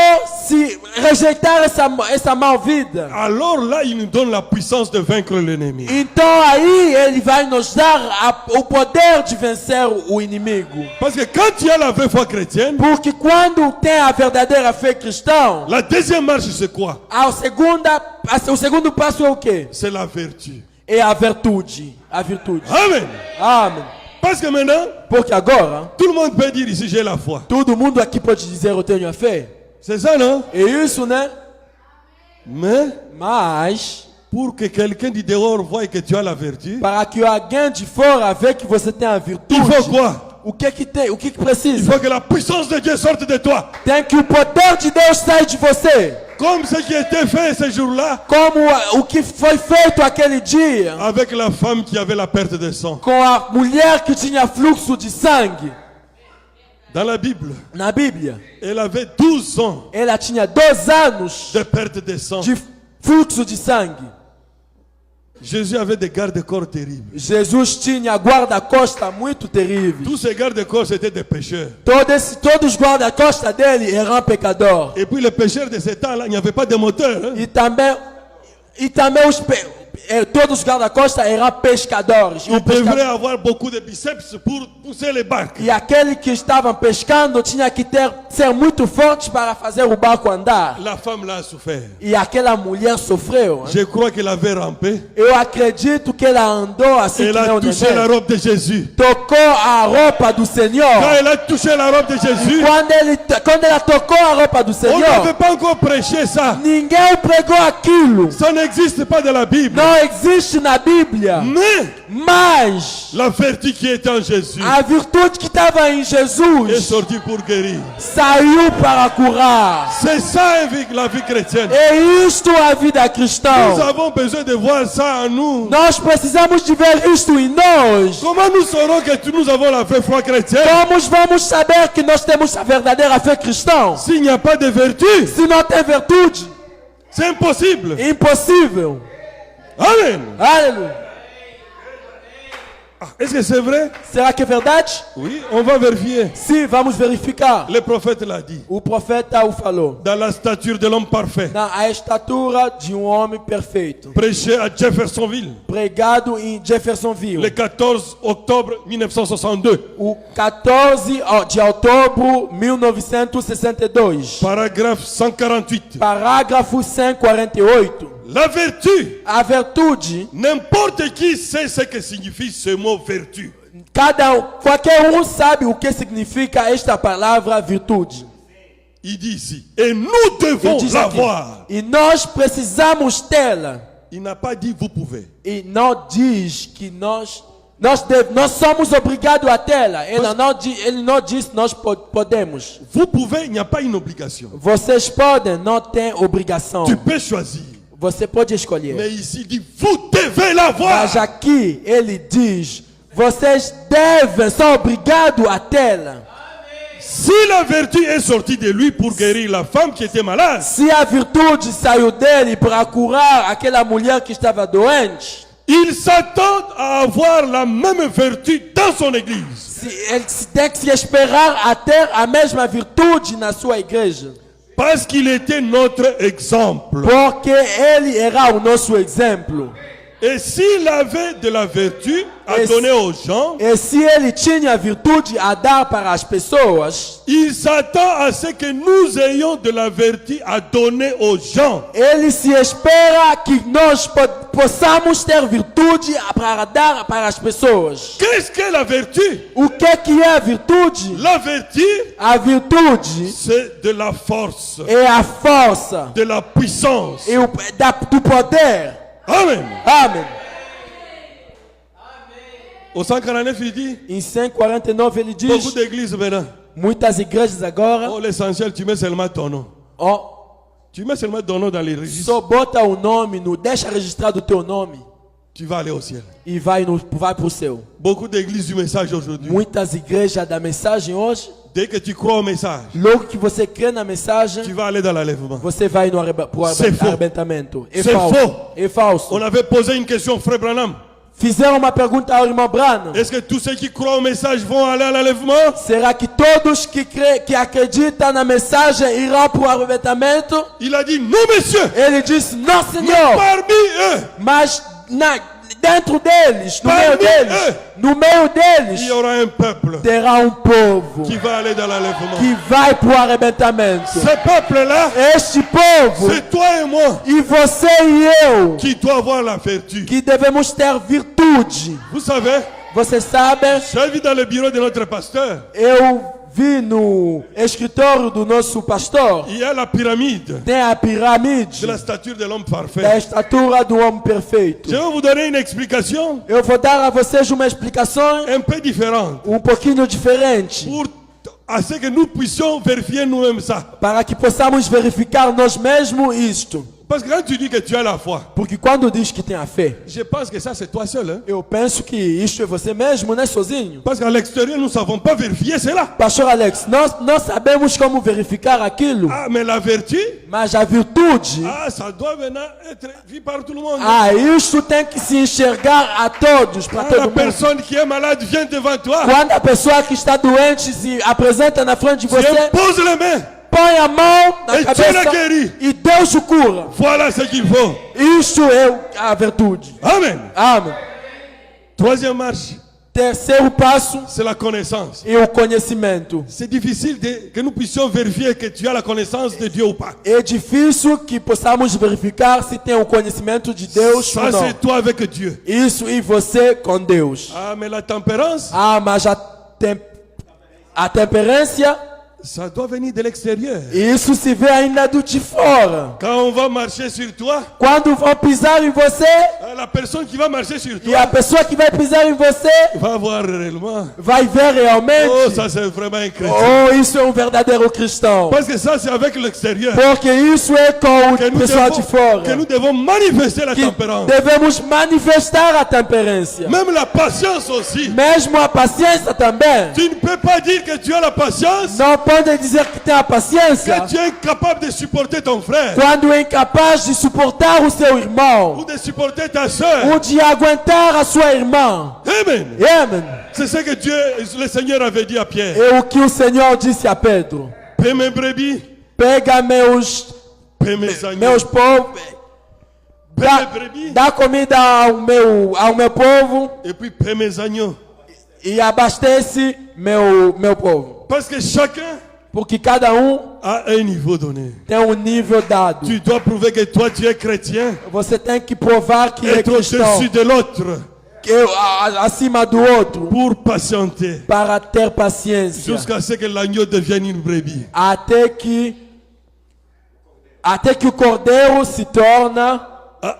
se rejeitar essa mal vida. Alors là, il nous donne la puissance de vaincre l'ennemi. Então aí Ele vai nos dar o poder de vencer o inimigo. Parce que quand tu as la vraie foi chrétienne, Porque quando tem a verdadeira fé cristã, la deuxième marche, c'est quoi? o segundo passo é o quê? C'est la vertu. É a virtude. A virtude. Amen. Amém. Parce que maintenant, Porque agora, tout le monde peut dire ici, j'ai la foi. todo mundo aqui pode dizer eu tenho a fé. C'est ça, non? É isso, né? Mais Mas, pour que quelqu'un du dehors voie que tu as la vertu, para que alguém de fora veja que você tem a virtude, il faut quoi? o que tem? O que Il precisa? faut que la puissance de Dieu sorte de toi. Tem que o poder de Deus saia de você. Comme ce qui était fait ce jour-là Como o que foi feito aquele dia avec la femme qui avait la perte de sang. com a mulher que tinha fluxo de sangue. Dans la Bible, Na Bíblia, elle avait 12 ans ela tinha 2 anos de perte de sang. de fluxo de sangue. Jésus avait des gardes-corps terribles. Jesus tinha guarda-costa muito terríveis. Tous ces gardes-corps étaient des pécheurs. Todos os guarda-costa dele eram pecadores. Et puis les pécheurs de ce temps-là, il n'y avait pas de moteur. Hein? E também todos os guarda-costa eram pescadores. Ils devraient avoir beaucoup de biceps pour pousser les barques. E aquele que estavam pescando tinha que ser muito forte para fazer o barco andar. La femme l'a souffert. E aquela mulher sofreu. Hein? Je crois qu'elle avait rampé. Eu acredito que ela andou assim Elle que nem a o touché la neném. robe de Jésus. Tocou a roupa do Quand Senhor. elle a touché la robe de Jésus, Quando ela tocou a roupa do on n'avait Senhor, pas encore prêché ça. ninguém pregou aquilo. Ça n'existe pas dans la Bible. Não existe na Bíblia. Mais Mas la vertu qui est en Jésus a virtude que estava em est Jesus sortie pour guérir. saiu para curar. C'est ça la vie chrétienne. É isto a vida Nous cristã. avons besoin de voir ça en nous. Nós precisamos de ver isto em nós. Comment nous saurons que nous avons la vraie foi chrétienne Como vamos saber que nós temos a verdadeira fé cristã? s'il n'y a pas de vertu? Se não tem virtude, C'est impossible. impossível. Amen. Aleluia. Est-ce que c'est vrai? Será que é verdade? Oui, on va vérifier. Sim, vamos verificar. Le prophète l'a dit. O profeta o falou. Dans la stature de l'homme parfait, A estatura de homem perfeito. prêché à Jeffersonville Pregado em Jeffersonville. le 14 octobre 1962. O 14 de outubro de 1962. Paragraphe 148. Parágrafo 148. La vertu, A virtude, n'importe qui sait ce que signifie ce mot vertu. qualquer sabe o que significa esta palavra virtude. Il dit ici, et nous Ele devons diz aqui, l'avoir. e nós precisamos tê-la. Il n'a pas dit vous pouvez. E não diz que nós nós somos obrigados a tê-la. Ele não diz nós podemos. Vous pouvez, il n'y a pas une obligation. Vocês podem, não tem obrigação. Tu peux choisir. Você pode escolher. Mais ici, il dit, vous devez l'avoir. Mas aqui ele diz, vocês devem, são obrigados a tê-la. Si la vertu est sortie de lui pour guérir la femme qui était malade, Se a virtude saiu dele para curar aquela mulher que estava doente, il s'attend à avoir la même vertu dans son église. ele tem que se esperar a ter a mesma virtude na sua igreja. Parce qu'il était notre exemple. Porque ele era o nosso exemplo. Et s'il avait de la vertu à donner aux gens, E se ele tinha virtude a dar para as pessoas, il s'attend à ce que nous ayons de la vertu à donner aux gens. ele se espera que nós possamos ter virtude para dar para as pessoas. Qu'est-ce que la vertu? O que é a virtude? La vertu, A virtude c'est de la force, é a força de la puissance. e do poder. Amen. Amém. Au 149, il dit, Em 149 ele beaucoup diz, d'églises maintenant. muitas igrejas agora, Oh, l'essentiel, tu mets seulement ton nom. ó, Tu mets seulement ton nom dans les registres. só bota o nome, deixa registrado o teu nome Tu vas aller au ciel. e vai pro céu. Beaucoup d'églises du message aujourd'hui. Muitas igrejas da mensagem hoje, Dès que tu crois au message, logo que você crê na tu mensagem, vas aller dans l'enlèvement. você vai pro C'est faux. arrebentamento. É C'est falso. faux. É falso. On avait posé une question, frère Branham. Fizeram uma pergunta ao irmão Branham. Est-ce que tous ceux qui croient au message vont aller à l'enlèvement? Será que todos que acreditam na mensagem irão para o arrebentamento? Il a dit non, monsieur. Ele disse, não, Mais Senhor. parmi eux, Mas dentro deles, no Parmi meio deles, eux. no meio deles, il y aura un peuple terá povo qui va aller dans l'enlèvement. que vai para o arrebentamento. Ce peuple-là, Este povo, c'est toi et moi e você e eu, qui doit avoir la vertu. que devemos ter virtude. Vous savez, Você sabe, j'ai vu dans le bureau de notre pasteur, eu vi no escritório do nosso pastor, il y a la pyramide tem a pirâmide de la stature de l'homme da parfait. estatura do homem perfeito. Je vais vous donner une explication Eu vou dar a vocês uma explicação un peu différente pouquinho diferente, pour à ce que nous puissions vérifier nous-mêmes ça. para que possamos verificar nós mesmos isto. Parce que quand tu dis que tu as la foi, Porque quando diz que tem a fé, je pense que ça c'est toi seul. Hein? eu penso que isto é você mesmo, né, sozinho. Parce qu'à l'extérieur, nous ne savons pas vérifier cela. Pastor Alex, nós não sabemos como verificar aquilo, Ah, mais la vertu, mas a virtude, ça doit maintenant être vu par tout le monde. isto tem que se enxergar a todos, para Quand todo la mundo. personne qui est malade vient devant toi, Quando a pessoa que está doente se apresenta na frente de tu você, imposes les mains. põe a mão na E Dieu cabeça l'a guéri. e Deus o cura. Voilà ce qu'il faut. Isto é a virtude. Amen. Amém. Troisième marche, Terceiro passo c'est la connaissance. é o conhecimento. C'est difficile que nous puissions vérifier que tu as la connaissance de Dieu ou pas. É difícil que possamos verificar se tem o conhecimento de Deus ou Ça, não. c'est toi avec Dieu. Isso e você com Deus. Ah, mais la tempérance, Mas a temperância, ça doit venir de l'extérieur. isso se vê ainda do de fora. Quand on va marcher sur toi, Quando vão pisar em você, la personne qui va marcher sur e a toi pessoa que vai pisar em você va voir réellement. vai ver Oh, realmente. ça c'est vraiment un chrétien. Oh, isso é verdadeiro cristão. Parce que ça c'est avec l'extérieur Porque isso é com que o pessoal de fora. nous devons manifester la Que tempérance. devemos manifestar a temperância. Même la patience aussi. Mesmo a paciência também. Tu ne peux pas dire que tu as la patience, Não pode dizer que tem a paciência que tu es incapable de supporter ton frère quando é incapaz de suportar o seu irmão ou de supporter ta soeur. ou de aguentar a sua irmã. Amen. Amém. C'est ce que Dieu, le Seigneur avait dit à Pierre. É o que o Senhor disse a Pedro. Paie mes brebis, Pega meus paie mes agneaux. povos, Paie mes brebis dá comida ao meu povo et puis paie mes agneaux. e abastece meu povo. Parce que chacun Porque cada a un niveau donné. tem nível dado. Tu dois prouver que toi tu es chrétien, Você tem que provar que é être cristão, au-dessus de l'autre que acima do outro, pour patienter para ter paciência, jusqu'à ce que l'agneau devienne une brebis. até que o cordeiro se torna Ah,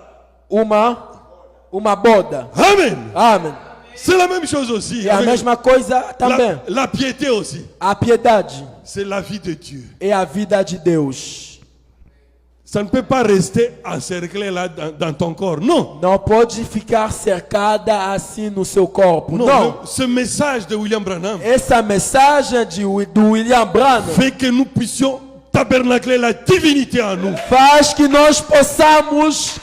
uma boda. Amen. Amém. C'est la même chose aussi. E a avec mesma coisa também. la piété aussi. A piedade C'est la vie de Dieu. é a vida de Deus. Ça ne peut pas rester encerclé là dans ton corps. Non. Não pode ficar cercada assim no seu corpo. Non. Não. Ce message de William Branham Essa mensagem do William Branham fait que nous puissions tabernacler la divinité en nous. faz que nós possamos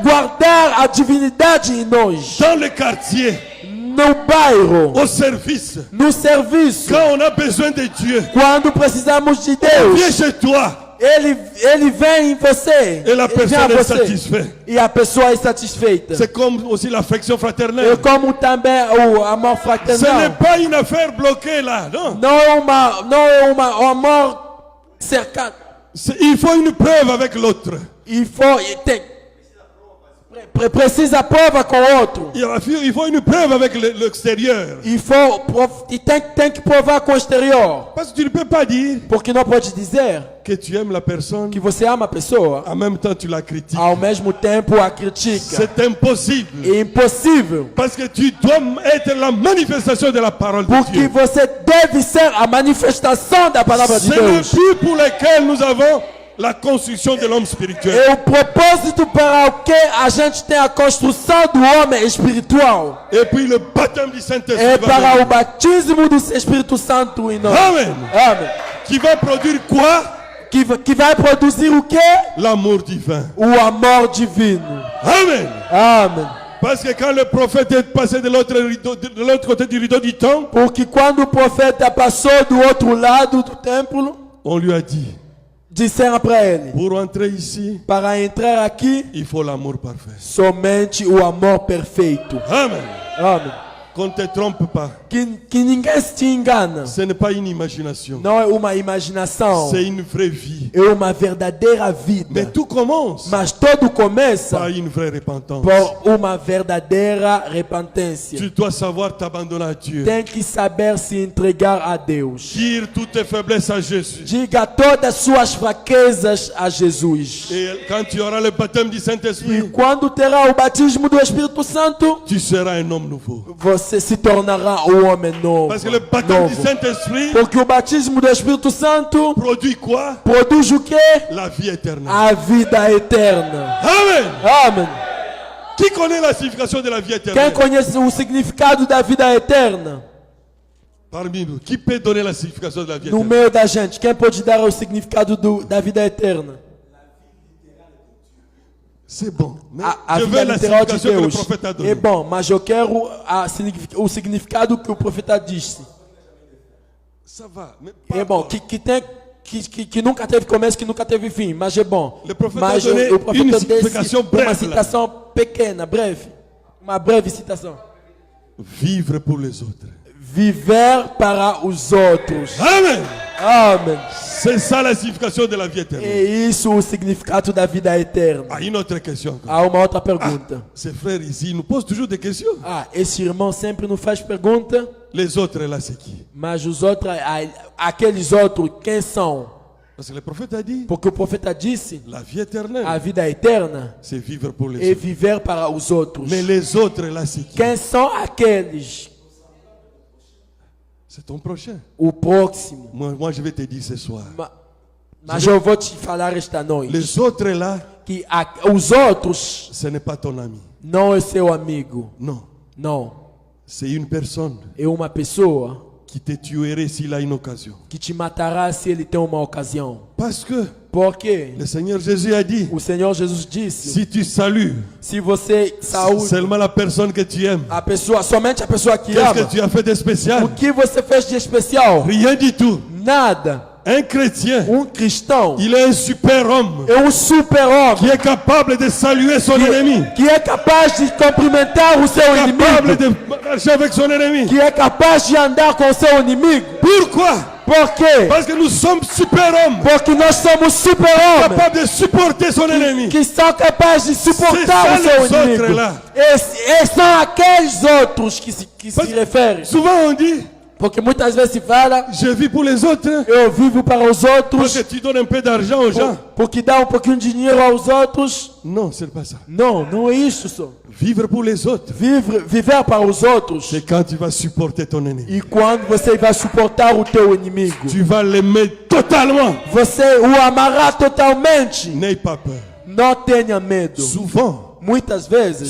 guardar a divindade em nós. Dans le quartier, No bairro, au service, no serviço, quand on a besoin de Dieu, quando precisamos de viens Deus, chez toi ele vem em você. et la Ele vem a personne est você. satisfaite. E a pessoa é satisfeita. C'est comme aussi l'affection E fraternelle. como também o amor Ce fraternal. n'est pas une affaire bloquée là, non. Não é um amor cercado. Il faut une preuve avec l'autre. Precisa prova com o outro. Il faut une preuve avec l'extérieur. Tem que provar com o exterior. Parce que tu ne peux pas dire Porque não pode dizer que tu aimes la personne, que você ama a pessoa, en même temps tu la critiques. ao mesmo tempo a critica. C'est impossible. É impossível. Parce que tu dois être la manifestation de la parole de Porque Dieu. você deve ser a manifestação da palavra de C'est le Deus. but pour lequel nous avons la construction de l'homme spirituel. É o propósito para o que a gente tem a construção do homem espiritual. Et puis le baptême du Saint-Esprit É va para venir. o batismo do Espírito Santo em nós. Amen. Amém. Qui va produire quoi? Que vai produzir o quê? L'amour divin. O amor divino. Amen. Amém. Parce que quand le prophète est passé de l'autre côté du rideau du temple, Porque quando o profeta passou do outro lado do templo, on lui a dit, disseram para ele: pour entrer ici, para entrar aqui, il faut l'amour parfait. somente o amor perfeito. Amen. Amém. Qu'on ne te trompe pas. Que ninguém se te engana. Ce n'est pas une imagination. Não é uma imaginação. C'est une vraie vie. É uma verdadeira Mais vida. tout commence Mas tudo começa par une vraie repentance. por uma verdadeira repentância. Tu dois savoir t'abandonner à Dieu. Tem que saber se entregar a Deus. Dire toutes tes faiblesses à Jésus. Diga todas suas fraquezas a Jesus. Et quand tu auras le baptême du E Saint-Esprit, quando terá o batismo do Espírito Santo, tu seras un homme nouveau. você se tornará um homem novo. Parce que le baptême du novo. Saint-Esprit Porque o batismo do Espírito Santo produit quoi? produz o quê? La vie éternelle. A vida eterna. Amen. Amém. Qui connaît la signification de la vie Quem éternelle? conhece o significado da vida eterna? Parmi nous, qui peut donner la signification de la vie No éternelle? meio da gente, quem pode dar o significado da vida eterna? C'est bon. Mais A je vida veux la literal de signification que le Deus. prophète a É donnée. bom, mas eu quero o significado que o profeta disse. Ça va. Mais É bom, que nunca teve começo, que nunca teve fim, mas é bom. Le prophète Mas a donné o profeta une disse signification uma brève. citação pequena, breve. Uma breve citação. Vivre pour les autres. Viver para os outros. Amen. Amém. C'est ça la signification de la vie éternelle. É isso o significado da vida eterna. Ah, une autre question. encore. Há uma outra pergunta. Ces frères ici nous posent toujours des questions. Esse irmão sempre nos faz pergunta, Les autres là, c'est qui? mas os outros, aqueles outros, quem são? Parce que le prophète a dit, Porque o profeta disse, la vie éternelle, a vida eterna c'est vivre pour les é autres. viver para os outros. Mais les autres là, c'est qui? Quem são aqueles? C'est ton prochain. O próximo. Moi, je vais te dire ce soir. Mas eu vou te falar esta noite Les autres là, que os outros ce n'est pas ton ami. não é seu amigo. Non. Não. C'est une personne É uma pessoa qui te tuerait s'il a une occasion. que te matará se ele tem uma ocasião. Parce que Porque le Seigneur Jésus a dit, o Senhor Jesus disse, si tu salues se você saúde seulement la personne que tu aimes, a pessoa, somente a pessoa que qu'est-ce que ama, tu as fait de spécial? o que você fez de especial? Rien du tout. Nada. Un chrétien, Cristão il est un super homme é super-homem qui est capable de saluer son ennemi, que é capaz de cumprimentar o seu capable inimigo, de marcher avec son ennemi. que é capaz de andar com o seu inimigo. Pourquoi? Por quê? Parce que nous sommes super hommes, Porque nós somos super-homens capables de supporter son ennemi. que são capazes de suportar o C'est seu ça, les inimigo. autres, là. Esses são aqueles outros que se referem. Souvent on dit, Porque muitas vezes se fala, je vis pour les autres. eu vivo para os Parce outros, que tu donnes un peu d'argent aux gens. porque dá pouquinho de dinheiro aos outros. Non, c'est pas ça. Não, não é isso só. Vivre pour les autres, Viver para os outros. c'est quand tu vas supporter ton ennemi. E quando você vai suportar o teu inimigo, Tu vas l'aimer totalement. você o amará totalmente. N'aie pas peur. Não tenha medo. Souvent, Muitas vezes,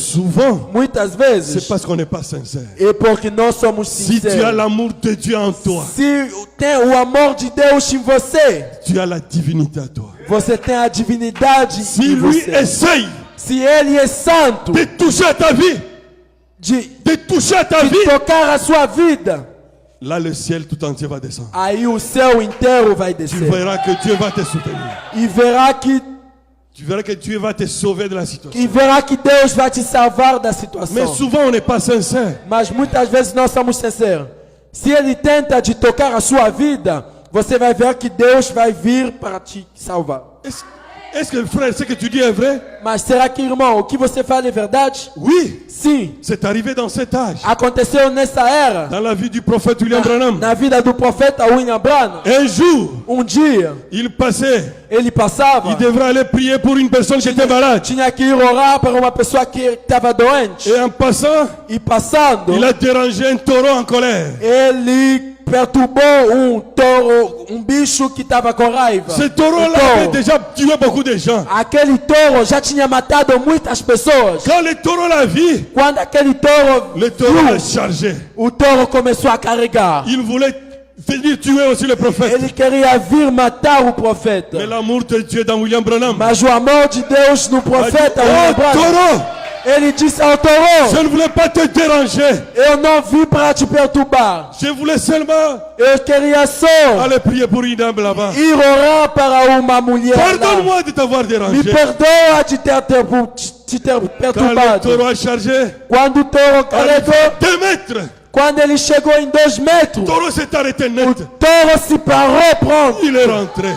c'est parce qu'on n'est pas sincère. é porque nós somos Si tu as sinceros. l'amour de Dieu en toi, Se tem o amor de Deus em você, tu as la divinité à toi. você tem a divinidade Si em lui você. essaye Se ele é santo, de toucher à ta vie, de toucher à ta vie, tocar a sua vida, là le ciel tout entier va descendre. aí o céu inteiro vai Tu descer. verras que Dieu va te soutenir. E verá que Tu verras que Dieu va te sauver de la situation. Deus vai te salvar da Mais situação. souvent on n'est pas sincère. Mas muitas vezes nós somos sinceros. Se ele tenta de tocar a sua vida, você vai ver que Deus vai vir para te salvar. Est-ce que frère, ce que tu dis est vrai? Mas será que, irmão, o que você fala é verdade? Oui, Sim. c'est arrivé dans cet âge. Aconteceu nessa era, Dans la vie du prophète William Branham. na vida do profeta William Branham. Un jour, Dia, il passait, ele passava, il devrait aller prier pour une personne qui était malade. tinha que ir orar para uma pessoa que estava doente. Et en passant, E passando, il a dérangé un taureau en colère. ele perturbou touro, bicho que estava com raiva. Ce taureau-là avait déjà tué beaucoup de gens. Aquele touro já tinha matado muitas pessoas. Quand le taureau l'a vu, Quando aquele touro le taureau l'a chargé. o touro começou a carregar. Il voulait venir tuer aussi le prophète. Ele queria vir matar o profeta. Mais l'amour de Dieu dans William Branham Mas o amor de Deus no a dit, profeta oh William Branham, taureau, ele disse ao je touro: ne voulais pas te déranger. eu não vim para te perturbar. Je voulais seulement Eu queria só aller prier pour une dame là-bas. ir orar para uma mulher lá. Pardonne-moi de t'avoir Me dérangé. perdoa de ter Quand le perturbado. taureau a chargé, Quando o touro carregou, 2 mètres, quando ele chegou em 2 metros, le taureau s'est arrêté net. o touro se parou pronto Il est rentré.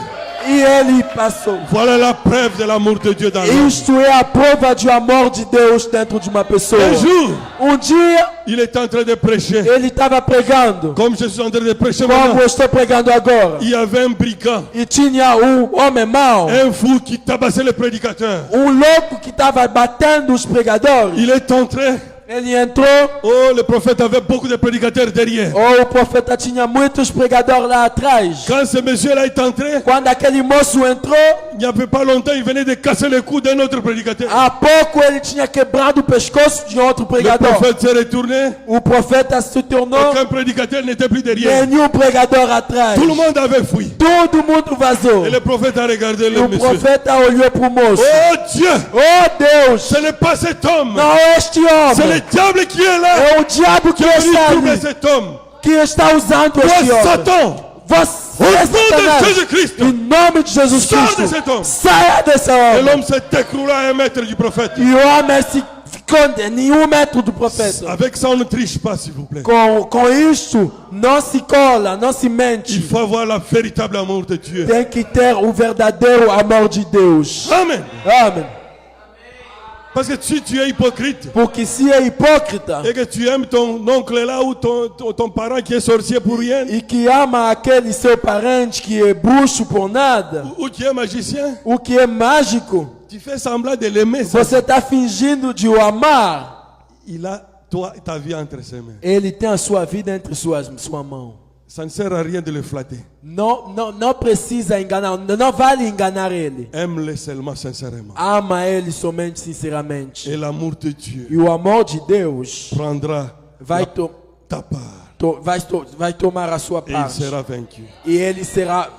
e ele passou. Voilà la preuve de l'amour de Dieu dans l'homme. Isto é a prova de amor de Deus dentro de uma pessoa. Un jour, Dia il est en train de prêcher. ele estava pregando, Comme je suis en train de prêcher como maintenant. eu estou pregando agora. Il y avait un brigand, E tinha homem mau, un fou qui tabassait le prédicateur. louco que estava batendo os pregadores. Il est entré. Ele entrou, Oh, le prophète avait beaucoup de prédicateurs derrière. o profeta tinha muitos pregadores lá atrás. Quand ce monsieur-là est entré, Quando aquele moço entrou, il n'y avait pas longtemps, il venait de casser le cou d'un autre prédicateur. há pouco ele tinha quebrado o pescoço de outro Le pregador. prophète s'est retourné. O profeta se tornou, Aucun prédicateur n'était plus derrière. nenhum pregador atrás. Tout le monde avait fui. Todo mundo vazou. Et le prophète a regardé E le o monsieur. profeta olhou para o moço. Oh Dieu, Oh Deus, ce n'est pas cet homme. não este C'est homem. le diable qui est là. É o diabo que Qui est venu está trouver ali, cet homme. que está usando Toi, este homem. Satan, Você, au nom de Satanás, Jésus-Christ. em nome de Jesus Sors de Cristo, cet homme. saia desse Et homem. l'homme s'est écroulé à 1 mètre du prophète. E o homem se ficou em nenhum metro do profeta. Avec ça, on ne triche pas, s'il vous plaît. Com isto, não se cola, não se Il mente. faut avoir le véritable amour de Dieu. Tem que ter o verdadeiro amor de Deus. Amen. Amém. Parce que si tu es hypocrite Porque se é hipócrita et que tu aimes ton oncle là ou ton parent qui est sorcier pour rien, e que ama aquele seu parente que é bruxo por nada, ou qui est magicien, o que é mágico, tu fais semblant de l'aimer. Ça. você está fingindo de o amar. Il a toi ta vie entre ses mains. Ele tem a sua vida entre sua mão. Ça ne sert à rien de le flatter. Não precisa enganar, não vale enganar ele. Aime-le seulement sincèrement. Ama ele somente sinceramente. Et l'amour de Dieu E o amor de Deus prendra vai, ta part. vai tomar a sua Et il parte. sera vaincu. E ele será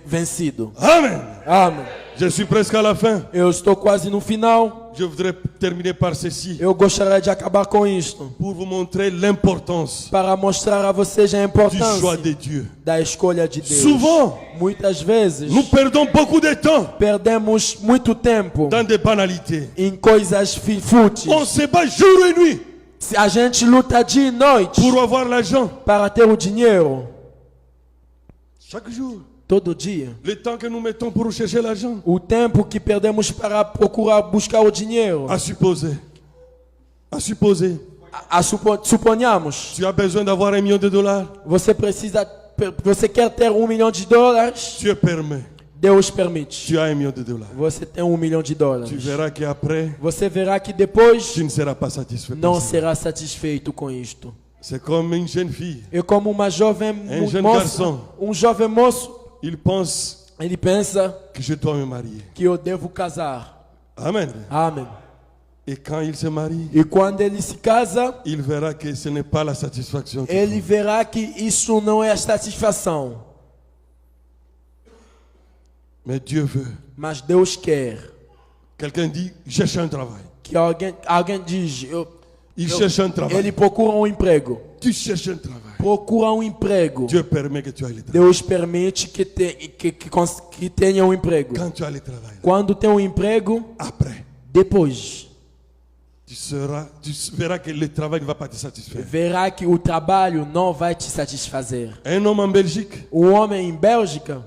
vencido. Amen. Amém. Je suis presque à la fin. Eu estou quase no final. Je voudrais terminer par ceci. Eu gostaria de acabar com isto, Pour vous montrer l'importance para mostrar a vocês a du choix importância de Dieu. da escolha de Deus. Souvent, Muitas vezes nous perdons beaucoup de temps perdemos muito tempo dans des banalités. em coisas fúteis. On se bat jour et nuit Se a gente luta dia e noite pour avoir l'argent. para ter o dinheiro, Chaque jour. todo dia. Le temps que nous mettons pour chercher l'argent. O tempo que perdemos para procurar buscar o dinheiro. À supposer suponhamos, tu as besoin d'avoir $1 million. você quer ter $1 milhão, Dieu permet. Deus permite. Tu as $1 million. Você tem $1 milhão. Tu verras qu'après, Você verá que depois tu ne seras pas satisfait. não será satisfeito com isto. C'est comme une jeune fille. É como uma jovem jeune moça, garçon. jovem moço, Il pense ele pensa que je dois me marier. que eu devo casar. Amen. Amém. Et quand il se marie, E quando ele se casa, il verra que ce n'est pas la satisfaction. ele verá que isso não é a satisfação. Mais Dieu veut. Mas Deus quer Quelqu'un dit, cherche un travail. que alguém diz, Il cherche un travail. ele procura um emprego. Tu cherches un travail. Procura um emprego. Dieu permet que tu ailles le travail. Deus permite que tenha um emprego. Quand tu as le travail, Quando tem um emprego, après, depois tu verras que le travail ne va pas te satisfaire. verá que o trabalho não vai te satisfazer. Un homme en Belgique Homem em Bélgica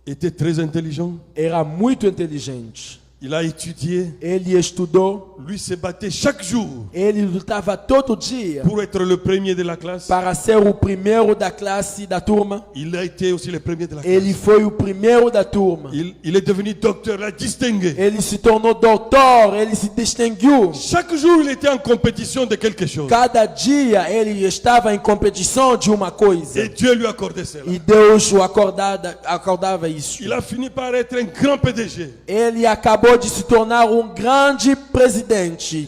était très intelligent. era muito inteligente. Il a étudié. Ele estudou, Lui se battait chaque jour ele lutava todo dia pour être le premier de la classe. para ser o primeiro da classe, da turma. Il a été aussi le premier de la classe. Ele foi o primeiro da turma. Il est devenu docteur, il a distingué. Ele se tornou doutor, ele se distinguiu. Chaque jour, il était en compétition de quelque chose. Cada dia ele estava em competição de uma coisa. Et Dieu lui accordait cela. E Deus o acordava isso. Il a fini par être un grand PDG. Ele acabou de se tornar grande presidente,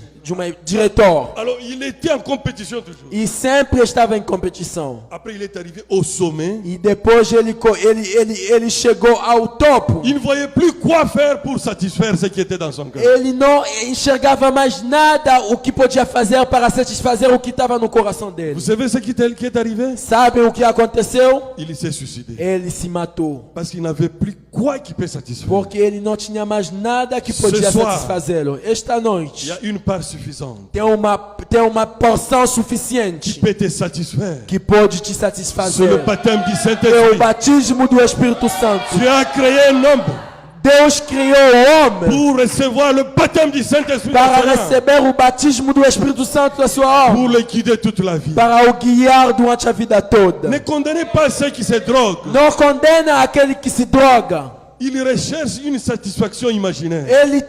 diretor. Alors, il était en compétition toujours. E sempre estava em competição. Après, il est arrivé au sommet. E depois ele chegou ao topo. Il ne voyait plus quoi faire pour satisfaire ce qui était dans son cœur. Ele não enxergava mais nada o que podia fazer para satisfazer o que estava no coração dele. Vous savez ce qui est arrivé? Sabem o que aconteceu? Il s'est suicidé. Ele se matou. Parce qu'il n'avait plus quoi qui peut satisfaire. Porque ele não tinha mais nada que podia satisfazê-lo. Esta Il y noite a une part suffisante tem uma porção qui suficiente peut te satisfaire. que pode te C'est satisfazer. le baptême du É o Saint-Esprit. batismo do Espírito Santo. Tu as créé un homme Deus criou o homem pour recevoir le baptême du Saint-Esprit dans para son âme, receber o batismo do Espírito Santo na sua alma, pour le guider toute la vie. para o guiar durante a vida toda. Ne condamnez pas ceux qui se droguent. Não condena aquele que se droga. Ils recherchent une satisfaction imaginaire. Eles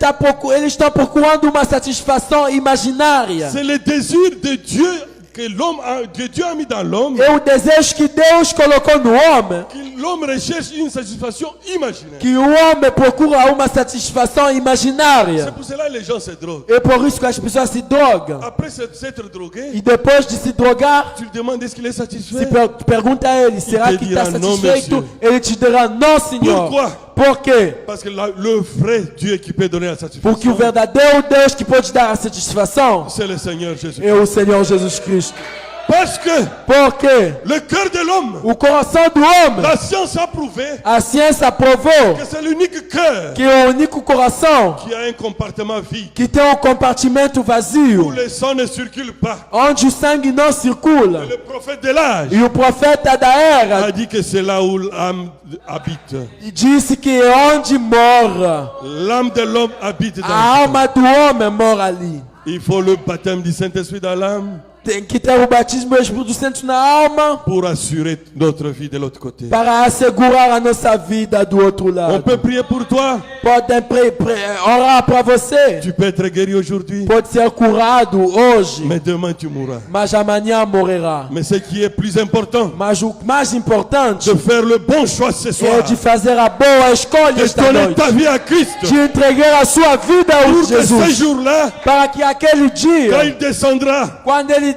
estão procurando uma satisfação imaginária. C'est le désir de Dieu que Dieu a mis dans l'homme. É o desejo que Deus colocou no homem. Que l'homme recherche une satisfaction imaginaire. Que o homem procura uma satisfação imaginária. C'est pour cela que les gens se droguent. É por isso que as pessoas se drogam. Après s'être drogué, E depois de se drogar, tu lui demandes est-ce qu'il est se satisfait. pergunta a ele, será te que está dirá, "Não, satisfeito?" monsieur." Ele te dirá, não, Senhor. Pourquoi? Por quê? Parce que le vrai Dieu qui peut donner la Porque o satisfaction, verdadeiro Deus que pode dar a satisfação c'est le Seigneur Jésus. é o Senhor Jesus Cristo. Parce que Porque le cœur de l'homme, o coração do homem, la science a prouvé a ciência provou que c'est l'unique cœur que é o único coração qui a un compartiment vide, que tem um compartimento où vazio, le sang ne circule pas. onde o sangue não circula. Le prophète de l'âge E o profeta da a era dit que c'est là où l'âme habite. disse que é onde mora L'âme de l'homme habite dans a le alma do homem, mora ali. Il faut le baptême du Saint-Esprit dans l'âme Tem que ter o batismo do Espírito Santo na alma pour assurer notre vie de l'autre côté. para assegurar a nossa vida do outro On lado. peut prier pour toi. Podem orar para você. Tu peux être guéri aujourd'hui, Pode ser curado hoje, mais demain tu mourras. mas amanhã morrerá. Mais ce qui est plus important, Mas o mais importante de faire le bon choix ce é soir, de fazer a boa escolha de esta donner noite, ta vie à Christ, de entregar a sua vida pour ao que ce Jesus, jour-là, para que aquele quand dia, il descendra quando ele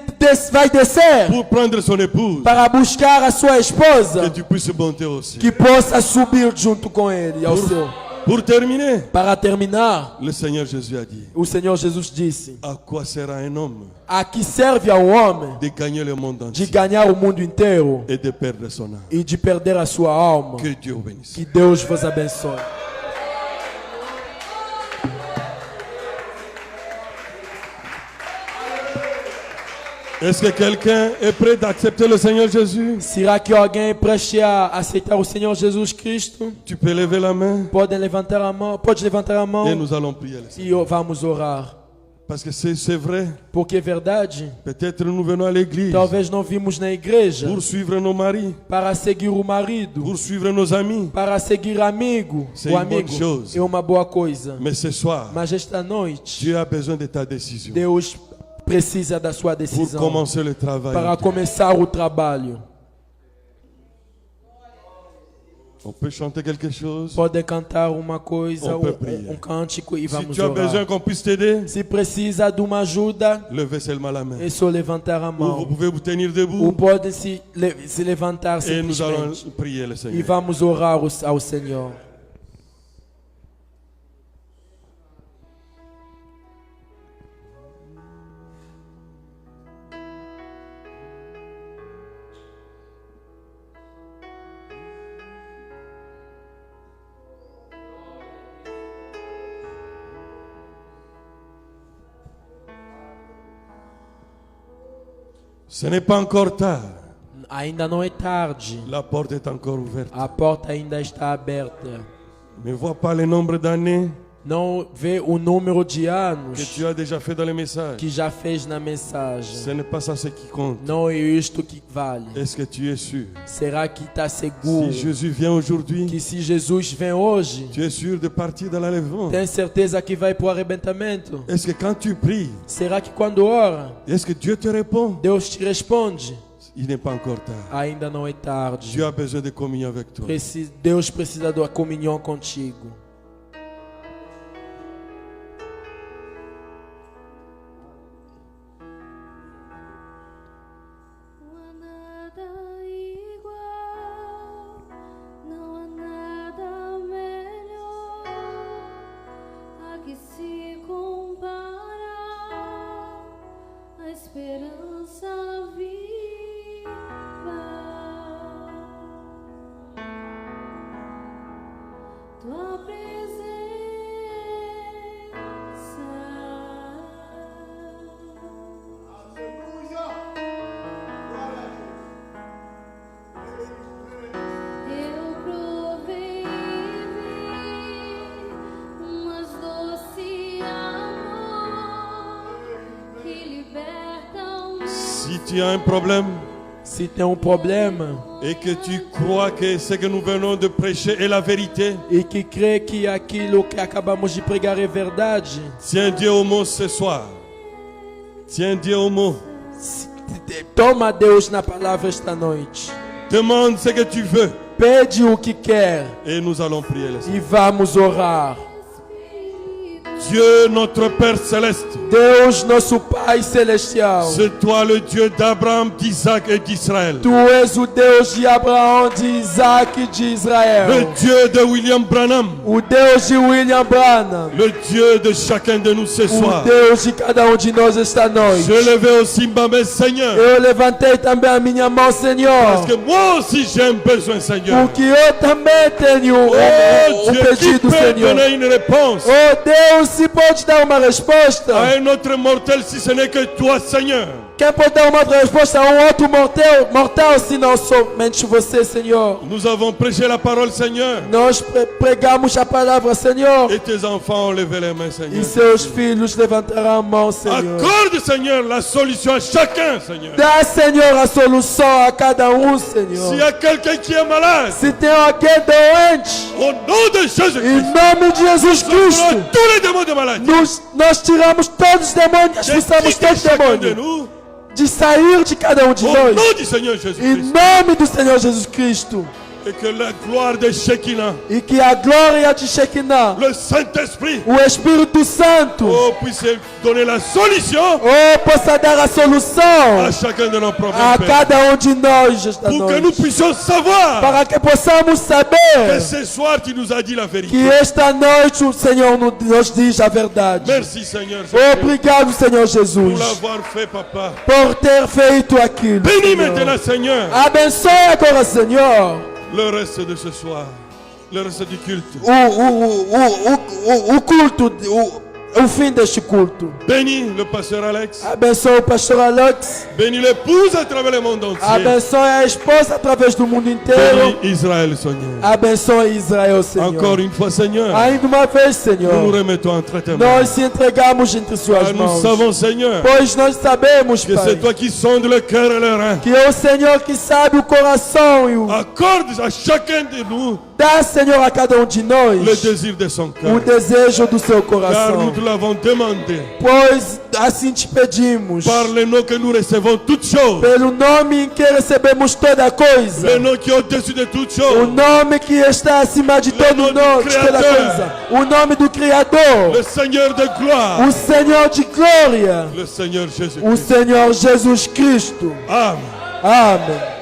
vai descer pour prendre son épouse, para buscar a sua que esposa, tu puisses monter aussi. que possa subir junto com ele ao céu. Pour terminer, Para terminar, le Seigneur Jésus a dit, o Senhor Jesus disse: à quoi sera un homme a que serve ao homem de gagner le monde de entier ganhar o mundo inteiro et de perdre son âme? e de perder a sua alma? Que Dieu vous bénisse. Que Deus vos abençoe. Est-ce que quelqu'un est prêt d'accepter le Seigneur Jésus? Será que alguém é prestes a aceitar o Senhor Jesus Cristo? Tu peux lever la main Pode levantar a mão et nous allons prier le Seigneur. e vamos orar. Parce que c'est vrai. Porque é verdade. Peut-être nous venons à l'église Talvez não vimos na igreja pour suivre nos maris, para seguir o marido, pour suivre nos amis. para seguir amigo. C'est O une bonne amigo chose. é uma boa coisa. Mais ce soir, Mas esta noite, Dieu a besoin de ta décision Deus precisa da sua pour decisão commencer le travail. para começar o trabalho. On peut chanter quelque chose. Pode cantar uma coisa, On peut prier. cântico e Si vamos tu as besoin orar. qu'on puisse t'aider, Se precisa de uma ajuda, levez seulement la main. é só levantar a Ou vous mão. pouvez vous tenir Ou debout pode se levantar et nous allons simplesmente. prier le E Seigneur. vamos orar ao Senhor. Ce n'est pas encore tard. Ainda não é tarde. La porte est encore ouverte. A porta ainda está aberta. Ne vois pas le nombre d'années Não vê o número de que anos tu as déjà fait dans les messages. que já fez na Ce mensagem. n'est pas ça ce qui compte. Não é isto que vale. Est-ce que tu es sûr? Será que está seguro Si Jésus vient aujourd'hui, que se Jesus vem hoje, tu es sûr de partir dans l'enlèvement? tem certeza que vai para o arrebentamento? Est-ce que quand tu pries, Será que quando ora, est-ce que Dieu te répond? Deus te responde? Il n'est pas encore tard. Ainda não é tarde. Dieu a besoin de communion avec toi. Deus precisa da comunhão contigo. Não há nada igual, não há nada melhor a que se compara a esperança viva. Tua presença. Eu provei mas doce amor que liberta o Si tu as un problème Se tem problema et que tu crois que ce que nous venons de prêcher est la vérité, e que crê que aquilo que acabamos de pregar é verdade, tiens Dieu au mot ce soir. Tiens Dieu au mot. toma Deus na palavra esta noite. Demande ce que tu veux Pede o que quer et nous allons prier le Seigneur. e vamos orar. Dieu, notre Père céleste, Deus, nosso Pai Celestial, c'est toi le Dieu d'Abraham, d'Isaac et d'Israël. Tu és o Deus de Abraão, de Isaac e de Le Israel. Dieu de William Branham, O Deus de William Branham. le Dieu de chacun de nous ce O soir. Deus de cada de nós esta noite. Je levais aussi ma main, Seigneur, Eu levantei também a minha mão, Senhor, parce que moi aussi j'ai un besoin, Seigneur. porque eu também tenho Oh um Dieu, qui pedido, peut Senhor. donner une réponse Oh Deus, se pode dar uma resposta? à un autre mortel si ce n'est que toi, Seigneur? Quem pode dar uma outra resposta a outro mortal, se não somente você, Senhor? Nous avons prêché la parole, Seigneur, Nós pregamos a palavra, Senhor, et tes enfants ont levé les mains, e Seigneur. seus filhos levantarão a mão, Senhor. Accorde, Seigneur, la solution à chacun, Seigneur. Dá, Senhor, a solução a cada Senhor. S'il y a quelqu'un qui est malade, Se tem alguém doente, au nom de em Jésus-Christ, nome de Jesus nous prenons Cristo, tous les démons de maladie. nós tiramos todos os demônios, expulsamos Quitte todos os chacun de demônios, nous, de sair de cada de au nós, nom du Seigneur em Jésus-Christ. nome do Senhor Jesus Cristo, Et que la gloire de Shekinah, e que a glória de Shekinah, le Saint-Esprit, o Espírito Santo, puisse donner la solution possa dar a solução à chacun de nos a problèmes. Père. cada de nós esta Pour que nous noite, puissions savoir para que possamos que saber ce soir tu nous as dit la vérité. que esta noite o Senhor nos diz a verdade. Merci Seigneur Jésus, Obrigado, Senhor pour Jesus, l'avoir fait, Papa. por ter feito aquilo. Bénis Senhor. maintenant, Seigneur, Abençoe agora, Senhor, le reste de ce soir, le reste du culte. o culto, o fim deste culto. Bénis le pasteur Alex. Abençoe o pastor Alex. Bénis l'épouse à travers le monde entier. Abençoe a esposa através do mundo inteiro. Bénis Israël, Seigneur. Abençoe Israel, Senhor. Encore une fois, Seigneur, Ainda uma vez, nous Senhor, nous remettons entre tes mains. nós se entregamos entre suas Car nous mãos. savons, Seigneur, Pois nós sabemos, que Pai, c'est toi qui sondes le cœur et le rein. que é o Senhor que sabe o coração e o Accorde à chacun de nous dá, Senhor, a cada um de nós le désir de son o cœur. desejo do seu Car nous coração. te l'avons demandé. Pois assim te pedimos, Par le nom que nous recevons toutes choses. pelo nome em que recebemos toda coisa, Le nom qui est au-dessus de toutes o choses. nome que está acima de todo nome do nome, de toda Criador. coisa, o nome do Criador, Le Seigneur de gloire. o Senhor de glória, Le Seigneur o Jésus-Christ. Senhor Jesus Cristo. Amen. Amém.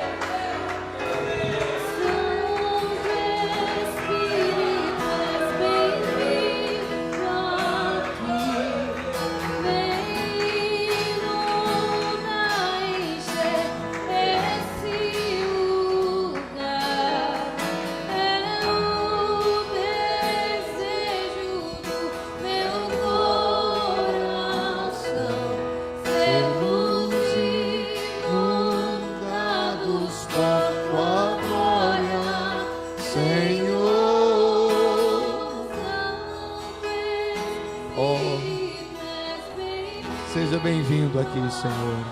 Seja bem-vindo aqui, Senhor.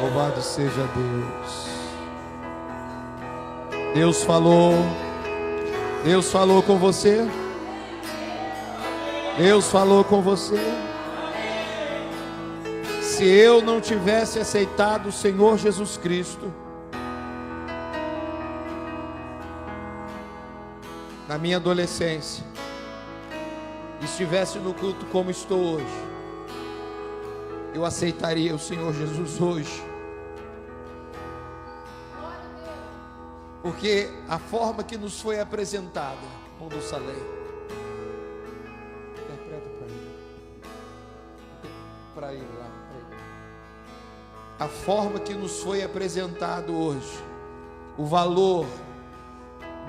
Louvado seja Deus. Deus falou. Deus falou com você. Deus falou com você. Se eu não tivesse aceitado o Senhor Jesus Cristo na minha adolescência, estivesse no culto como estou hoje, eu aceitaria o Senhor Jesus hoje. Porque a forma que nos foi apresentada, quando Salém, interpreta para ele lá, a forma que nos foi apresentado hoje, o valor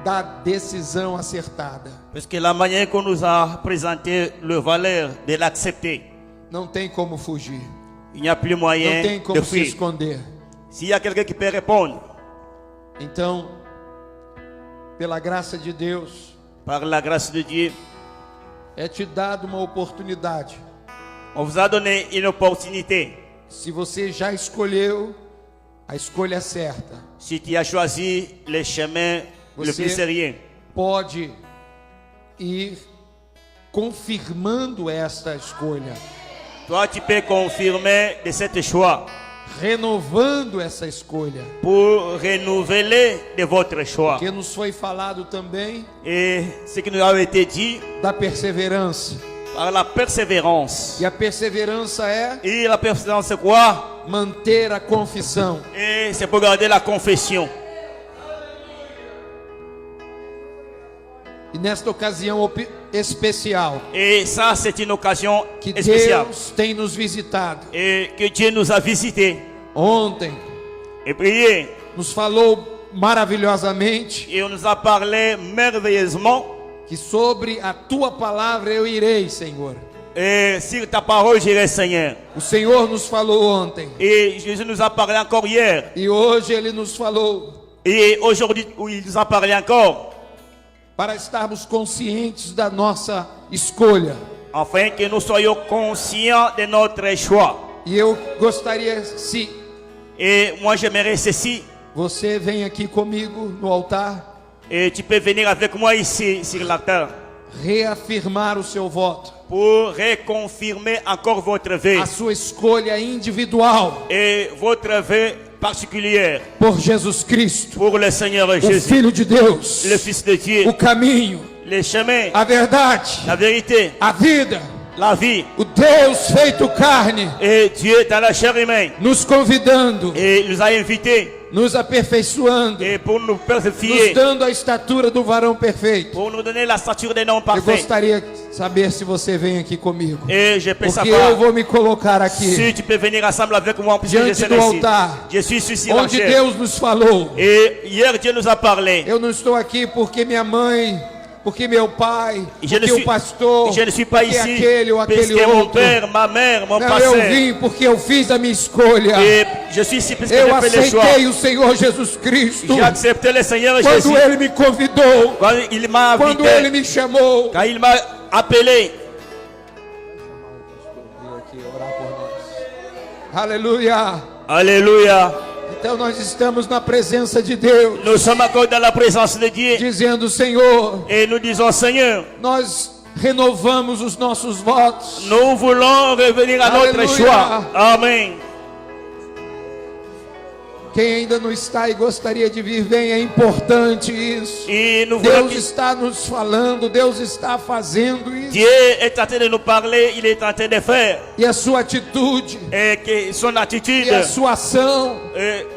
da decisão acertada, Parce que la manière qu'on nous a présenté le valeur de l'accepter, não tem como fugir, il n'y a plus não moyen tem de como se fuir. esconder. S'il y a quelqu'un qui peut répondre, Então, pela graça de Deus, par la grâce de Dieu, é te dado uma oportunidade. on vous a donné une opportunité. Se você já escolheu a escolha certa, Si tu as choisi le chemin le Você- plus sérieux, pode ir confirmando esta escolha, toi tu peux confirmer de cet choix renovando essa escolha. pour renouveler de votre choix. Porque nos foi falado também Et ce qui nous a été dit da perseverança. par la persévérance. E a perseverança é Et la persévérance c'est quoi? manter a confissão. Et c'est pour garder la confession. E nesta ocasião especial, Et ça c'est une occasion que spéciale. Deus tem nos visitado. Et que Dieu nous a visités Ontem et prié. nos falou maravilhosamente Et on nous a parlé merveilleusement. que sobre a tua palavra eu irei, Senhor. Et sur ta parole, j'irai, Seigneur. O Senhor nos falou ontem Et Jésus nous a parlé encore hier. e hoje Ele nos falou Et aujourd'hui, il nous a parlé encore. para estarmos conscientes da nossa escolha. Afin que nous soyons conscients de notre choix. E eu gostaria, se Et moi, j'aimerais ceci. você vem aqui comigo no altar, Et tu peux venir avec moi ici, sur l'altar, reafirmar o seu voto, pour reconfirmer encore votre vœu. a sua escolha individual Et votre vœu particulier por Jesus Cristo, pour le Seigneur o Jésus, Filho de Deus, le Fils de Dieu, o caminho, le chemin, a verdade, la vérité a vida. la vie. O Deus feito carne, Et Dieu dans la chair humaine. nos convidando, Et il nous a invités. nos aperfeiçoando, Et pour nous nos purifier. dando a estatura do varão perfeito. Pour nous donner la stature des noms Eu parfaits. gostaria de saber se você vem aqui comigo, Et je peux porque eu savoir vou me colocar aqui, si tu peux venir ensemble avec moi puisque je diante serai do ici. altar, Je suis ici sur la onde chair. Deus nos falou. Et hier Dieu nous a parlé. Eu não estou aqui porque minha mãe, porque meu pai, Je ne porque suis, o pastor, je ne suis pas porque ici aquele ou parce aquele que mon outro. père, ma mère, mon Não, eu pasteur. vim porque eu fiz a minha escolha. Et je suis ici parce que Eu j'ai fait le choix. aceitei o Senhor Jesus Cristo J'ai accepté le Seigneur Jésus. quando Ele me convidou, Quand il m'a quando Ele invité, me chamou. quand il m'a appelé. Aleluia. Alléluia. Então nós estamos na presença de Deus, Nous sommes encore dans la présence de Dieu. dizendo: Senhor, Et nous disons, Seigneur, nós renovamos os nossos votos. nous voulons revenir à notre Alléluia. choix. Amen. Quem ainda não está e gostaria de vir, vem, é importante isso. Et nous voulons Deus que está nos falando, Deus está fazendo isso. Dieu est en train de nous parler, il est en train de faire. E a sua atitude, Et que son attitude, e a sua ação,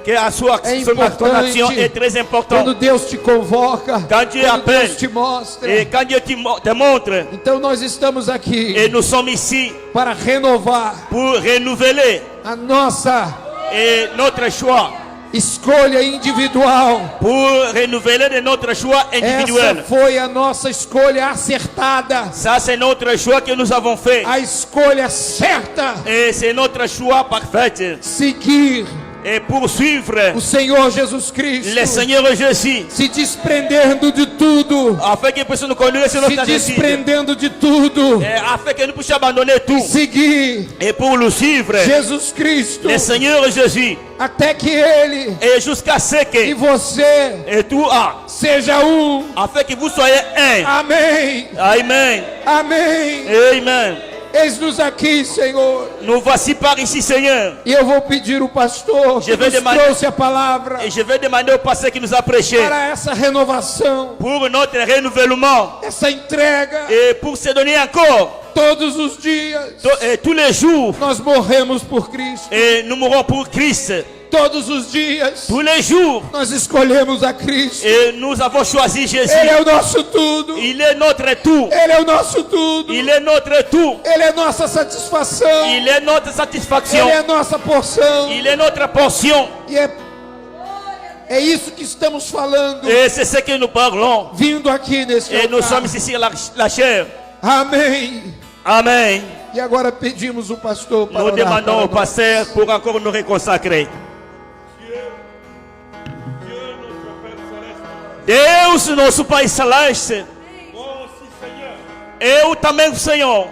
que a sua é son action est importante. très Quando importante. Deus te convoca, Quand Dieu quando appelle, Deus te mostra. et quand Dieu te montre, Então nós estamos aqui et nous sommes ici para renovar pour renouveler a nossa et notre choix, escolha individual. pour renouveler de notre choix Essa individuel. foi a nossa escolha acertada, Ça, c'est notre choix que nous avons fait. a escolha certa. Et c'est notre choix parfait. Seguir Et poursuivre o Senhor Jesus Cristo, le Seigneur Jésus, se desprendendo de tudo, afin qu'il puisse nous conduire sur se notre décision. desprendendo de tudo, Et afin que nous puissions abandonner tout. seguir Et pour le suivre, Jesus Cristo, le Seigneur Jésus. até que Ele Et jusqu'à ce e que você et tout a, seja afin que vous soyez un. Amém, Amen. amém. Amen. Eis-nos aqui, Senhor. Nous voici par ici, Seigneur. E eu vou pedir o pastor que Je vais nos demander- trouxe a palavra Et je vais demander au pasteur qui nous a prêché para essa renovação, pour notre renouvellement essa entrega. et pour se donner encore Todos os dias et tous les jours. nós morremos por Cristo. Et nous mourrons pour Christ. Todos os dias Tous les jours. nós escolhemos a Cristo. Et nous avons choisi Jésus. Ele é o nosso tudo. Il est notre tout. Ele é o nosso tudo. Il est notre tout. Ele é nossa satisfação. Il est notre satisfaction. Ele é nossa porção. Il est notre portion. E é isso que estamos falando, Et c'est ce que nous parlons. vindo aqui nesse Et nous altar. sommes ici sur la chair. Amém. Amen. E agora pedimos o pastor para Nous orar demandons para au nós. pasteur pour encore nous reconsacrer. Deus, nosso Pai Celeste, eu também, Senhor,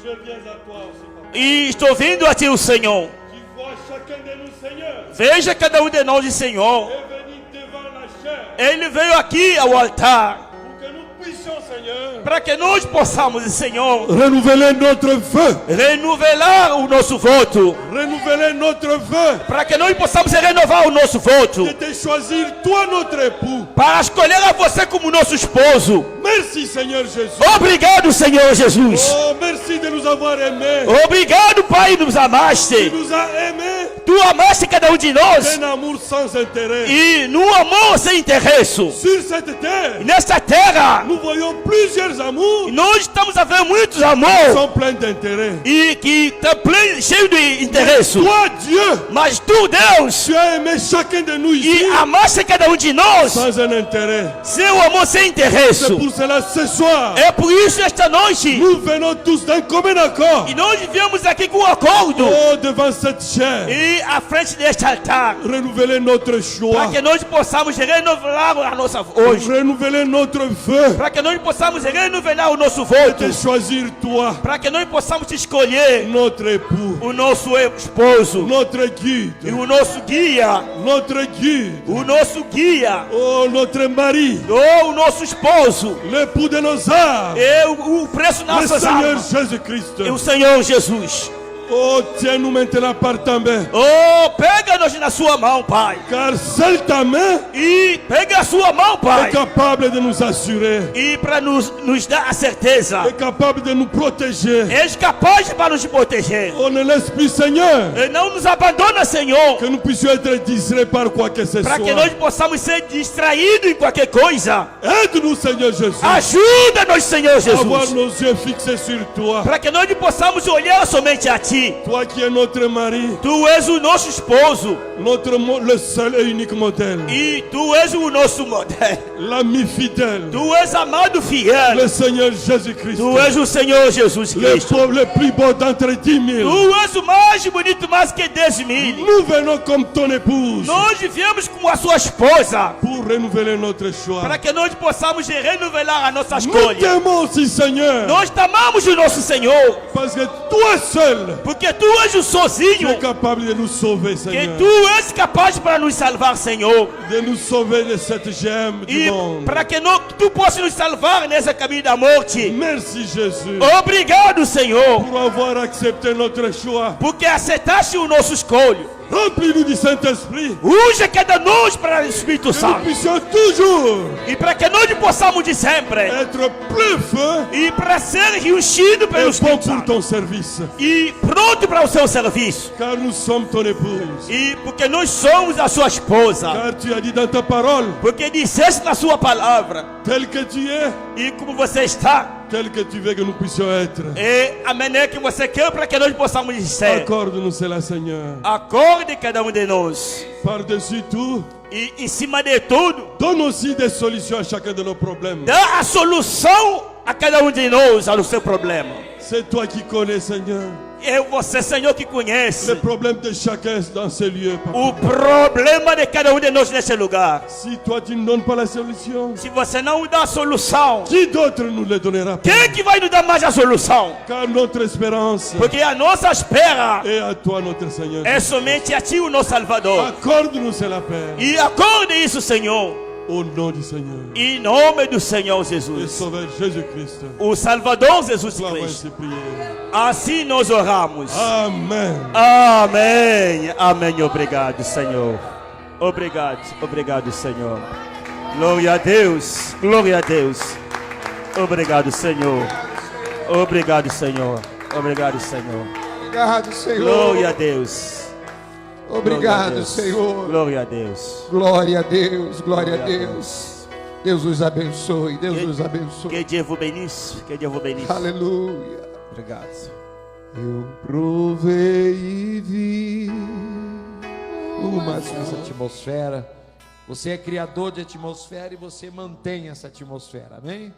Je viens à toi aussi, papa. e estou vindo a Ti, o Senhor. Tu vois chacun de nous, Seigneur, Veja cada um de nós, Senhor. est venu devant la chair Ele veio aqui ao altar pour que nous puissions, Seigneur, para que nós possamos, Senhor, renouveler notre vœu, renovelar o nosso voto, renouveler notre vœu para que nós possamos renovar o nosso voto, de te choisir, toi, notre époux. para escolher a você como nosso esposo. Merci, Seigneur Jésus. Obrigado, Senhor Jesus. Oh, merci de nous avoir aimés. Obrigado, Pai, nos Tu amaste. nous as aimés Tu amaste cada um de nós d'un amour sans intérêt. e no amor sem interesse. Sur cette terre, Nesta terra, nous voyons plusieurs amours nós estamos a ver muitos qui amores sont pleins d'intérêt. e que estão cheios de interesse. Toi, Dieu, Mas tu, Deus, tu as aimé chacun de nous ici e amaste cada um de nós sans un intérêt. seu amor sem interesse. C'est pour cela ce soir, É por isso esta noite nous venons tous d'un commun accord. e nós viemos aqui com um acordo Oh, devant cette chair, e à frente deste altar renouveler notre para choix, que nós possamos renovar a nossa hoje, renouveler notre vœu, para que nós possamos renovar o nosso de voto, choisir toi, para que nós possamos escolher notre époux, o nosso esposo notre e guide, o nosso guia, notre guide, o nosso guia, oh, notre mari, ou o nosso esposo, l'époux de nos âmes, e o preço de le nossas Seigneur almas, Jésus-Christ. e o Senhor Jesus. Oh, tiens-nous maintenant par ta main. Oh, pega-nos na sua mão, Pai. Car seule ta main E pega a sua mão, est Pai. capable de nous assurer, E para nos dar a certeza. est capable de nous protéger. És capaz para nos proteger. On ne laisse plus, Seigneur, E não nos abandona, Senhor. que nous puissions être distraits par quoi que ce Para que soit. nós possamos ser distraídos em qualquer coisa. Aide-nous, Seigneur Jésus, Ajuda-nos, Senhor à avoir Jesus. nos yeux fixés sur toi. Para que nós possamos olhar somente a Ti. Toi qui es notre mari, Tu és o nosso esposo. le seul et unique modèle, E Tu és o nosso modelo. l'ami fidèle, Tu és amado fiel. le Seigneur Jésus-Christ, Tu és o Senhor Jesus le Cristo. pauvre, le plus beau d'entre 10 000. Tu és o mais bonito, mais que 10.000. Nous venons comme ton épouse Nós viemos com a sua esposa. pour renouveler notre choix. Para que nós possamos renovelar a nossa Nous escolha. t'aimons aussi, Seigneur, Nós amamos o nosso Senhor. parce que toi seul Porque Tu és o tu sozinho. es capable de nous sauver, Que Seigneur, Tu és capaz para nos salvar, Senhor. de nous sauver de cette gemme du E monde. para que Tu possa nos salvar nessa caminho da morte. Merci Jésus Obrigado, Senhor. pour avoir accepté notre choix. Porque aceitaste o nosso escolho. Remplis-nous du Saint-Esprit, Use cada nós para o Espírito que nous Santo. puissions toujours E para que nós possamos de sempre. être plus feu E para ser enchido et pelo bon Espírito pour Santo. ton service. E pronto para o seu serviço. Car nous sommes ton épouse. E porque nós somos a sua esposa. Car tu as dit dans ta parole, Porque disseste na sua palavra. tel que tu es, E como você está. tel que tu veux que nous puissions être. É a maneira que você quer para que nós possamos ser. Accorde-nous cela, Seigneur. Acorde cada um de nós. Par-dessus tout, E em cima de tudo, donne aussi des solutions à chacun de nos problèmes. dá a solução a cada um de nós ao seu problema. C'est toi qui connais, Seigneur, É você, Senhor, que les conhece problèmes de chacun dans ce lieu, Papa. o problema de cada um de nós nesse lugar. Si toi tu ne donnes pas la solution, Se você não dá a solução, qui d'autre nous le donnera? Papa? quem que vai nos dar mais a solução? Car notre espérance Porque a nossa espera est à toi, notre Seigneur. é somente a Ti, o nosso Salvador. Accorde-nous cela, Père, E acorde isso, Senhor, au nom du Seigneur. em nome do Senhor Et Jesus, Sauveur Jésus-Christ. o Salvador Jesus Nous avons Cristo. ainsi prié. Assim nós oramos. Amen. Amém. Amém. Obrigado, Senhor. Obrigado. Obrigado, Senhor. Glória a Deus. Glória a Deus. Obrigado, Senhor. Obrigado, Senhor. Obrigado, Senhor. Obrigado, Senhor. Glória a Deus. Glória a Obrigado, Deus. Senhor. Glória a Deus. Glória a Deus, glória a Glória a Deus. Deus os abençoe, Deus os abençoe. Que Deus vos benisse. Que Deus vos benisse. Aleluia. Obrigado. Eu provei e vi essa atmosfera. Você é criador de atmosfera e você mantém essa atmosfera, amém?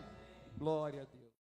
Glória a Deus.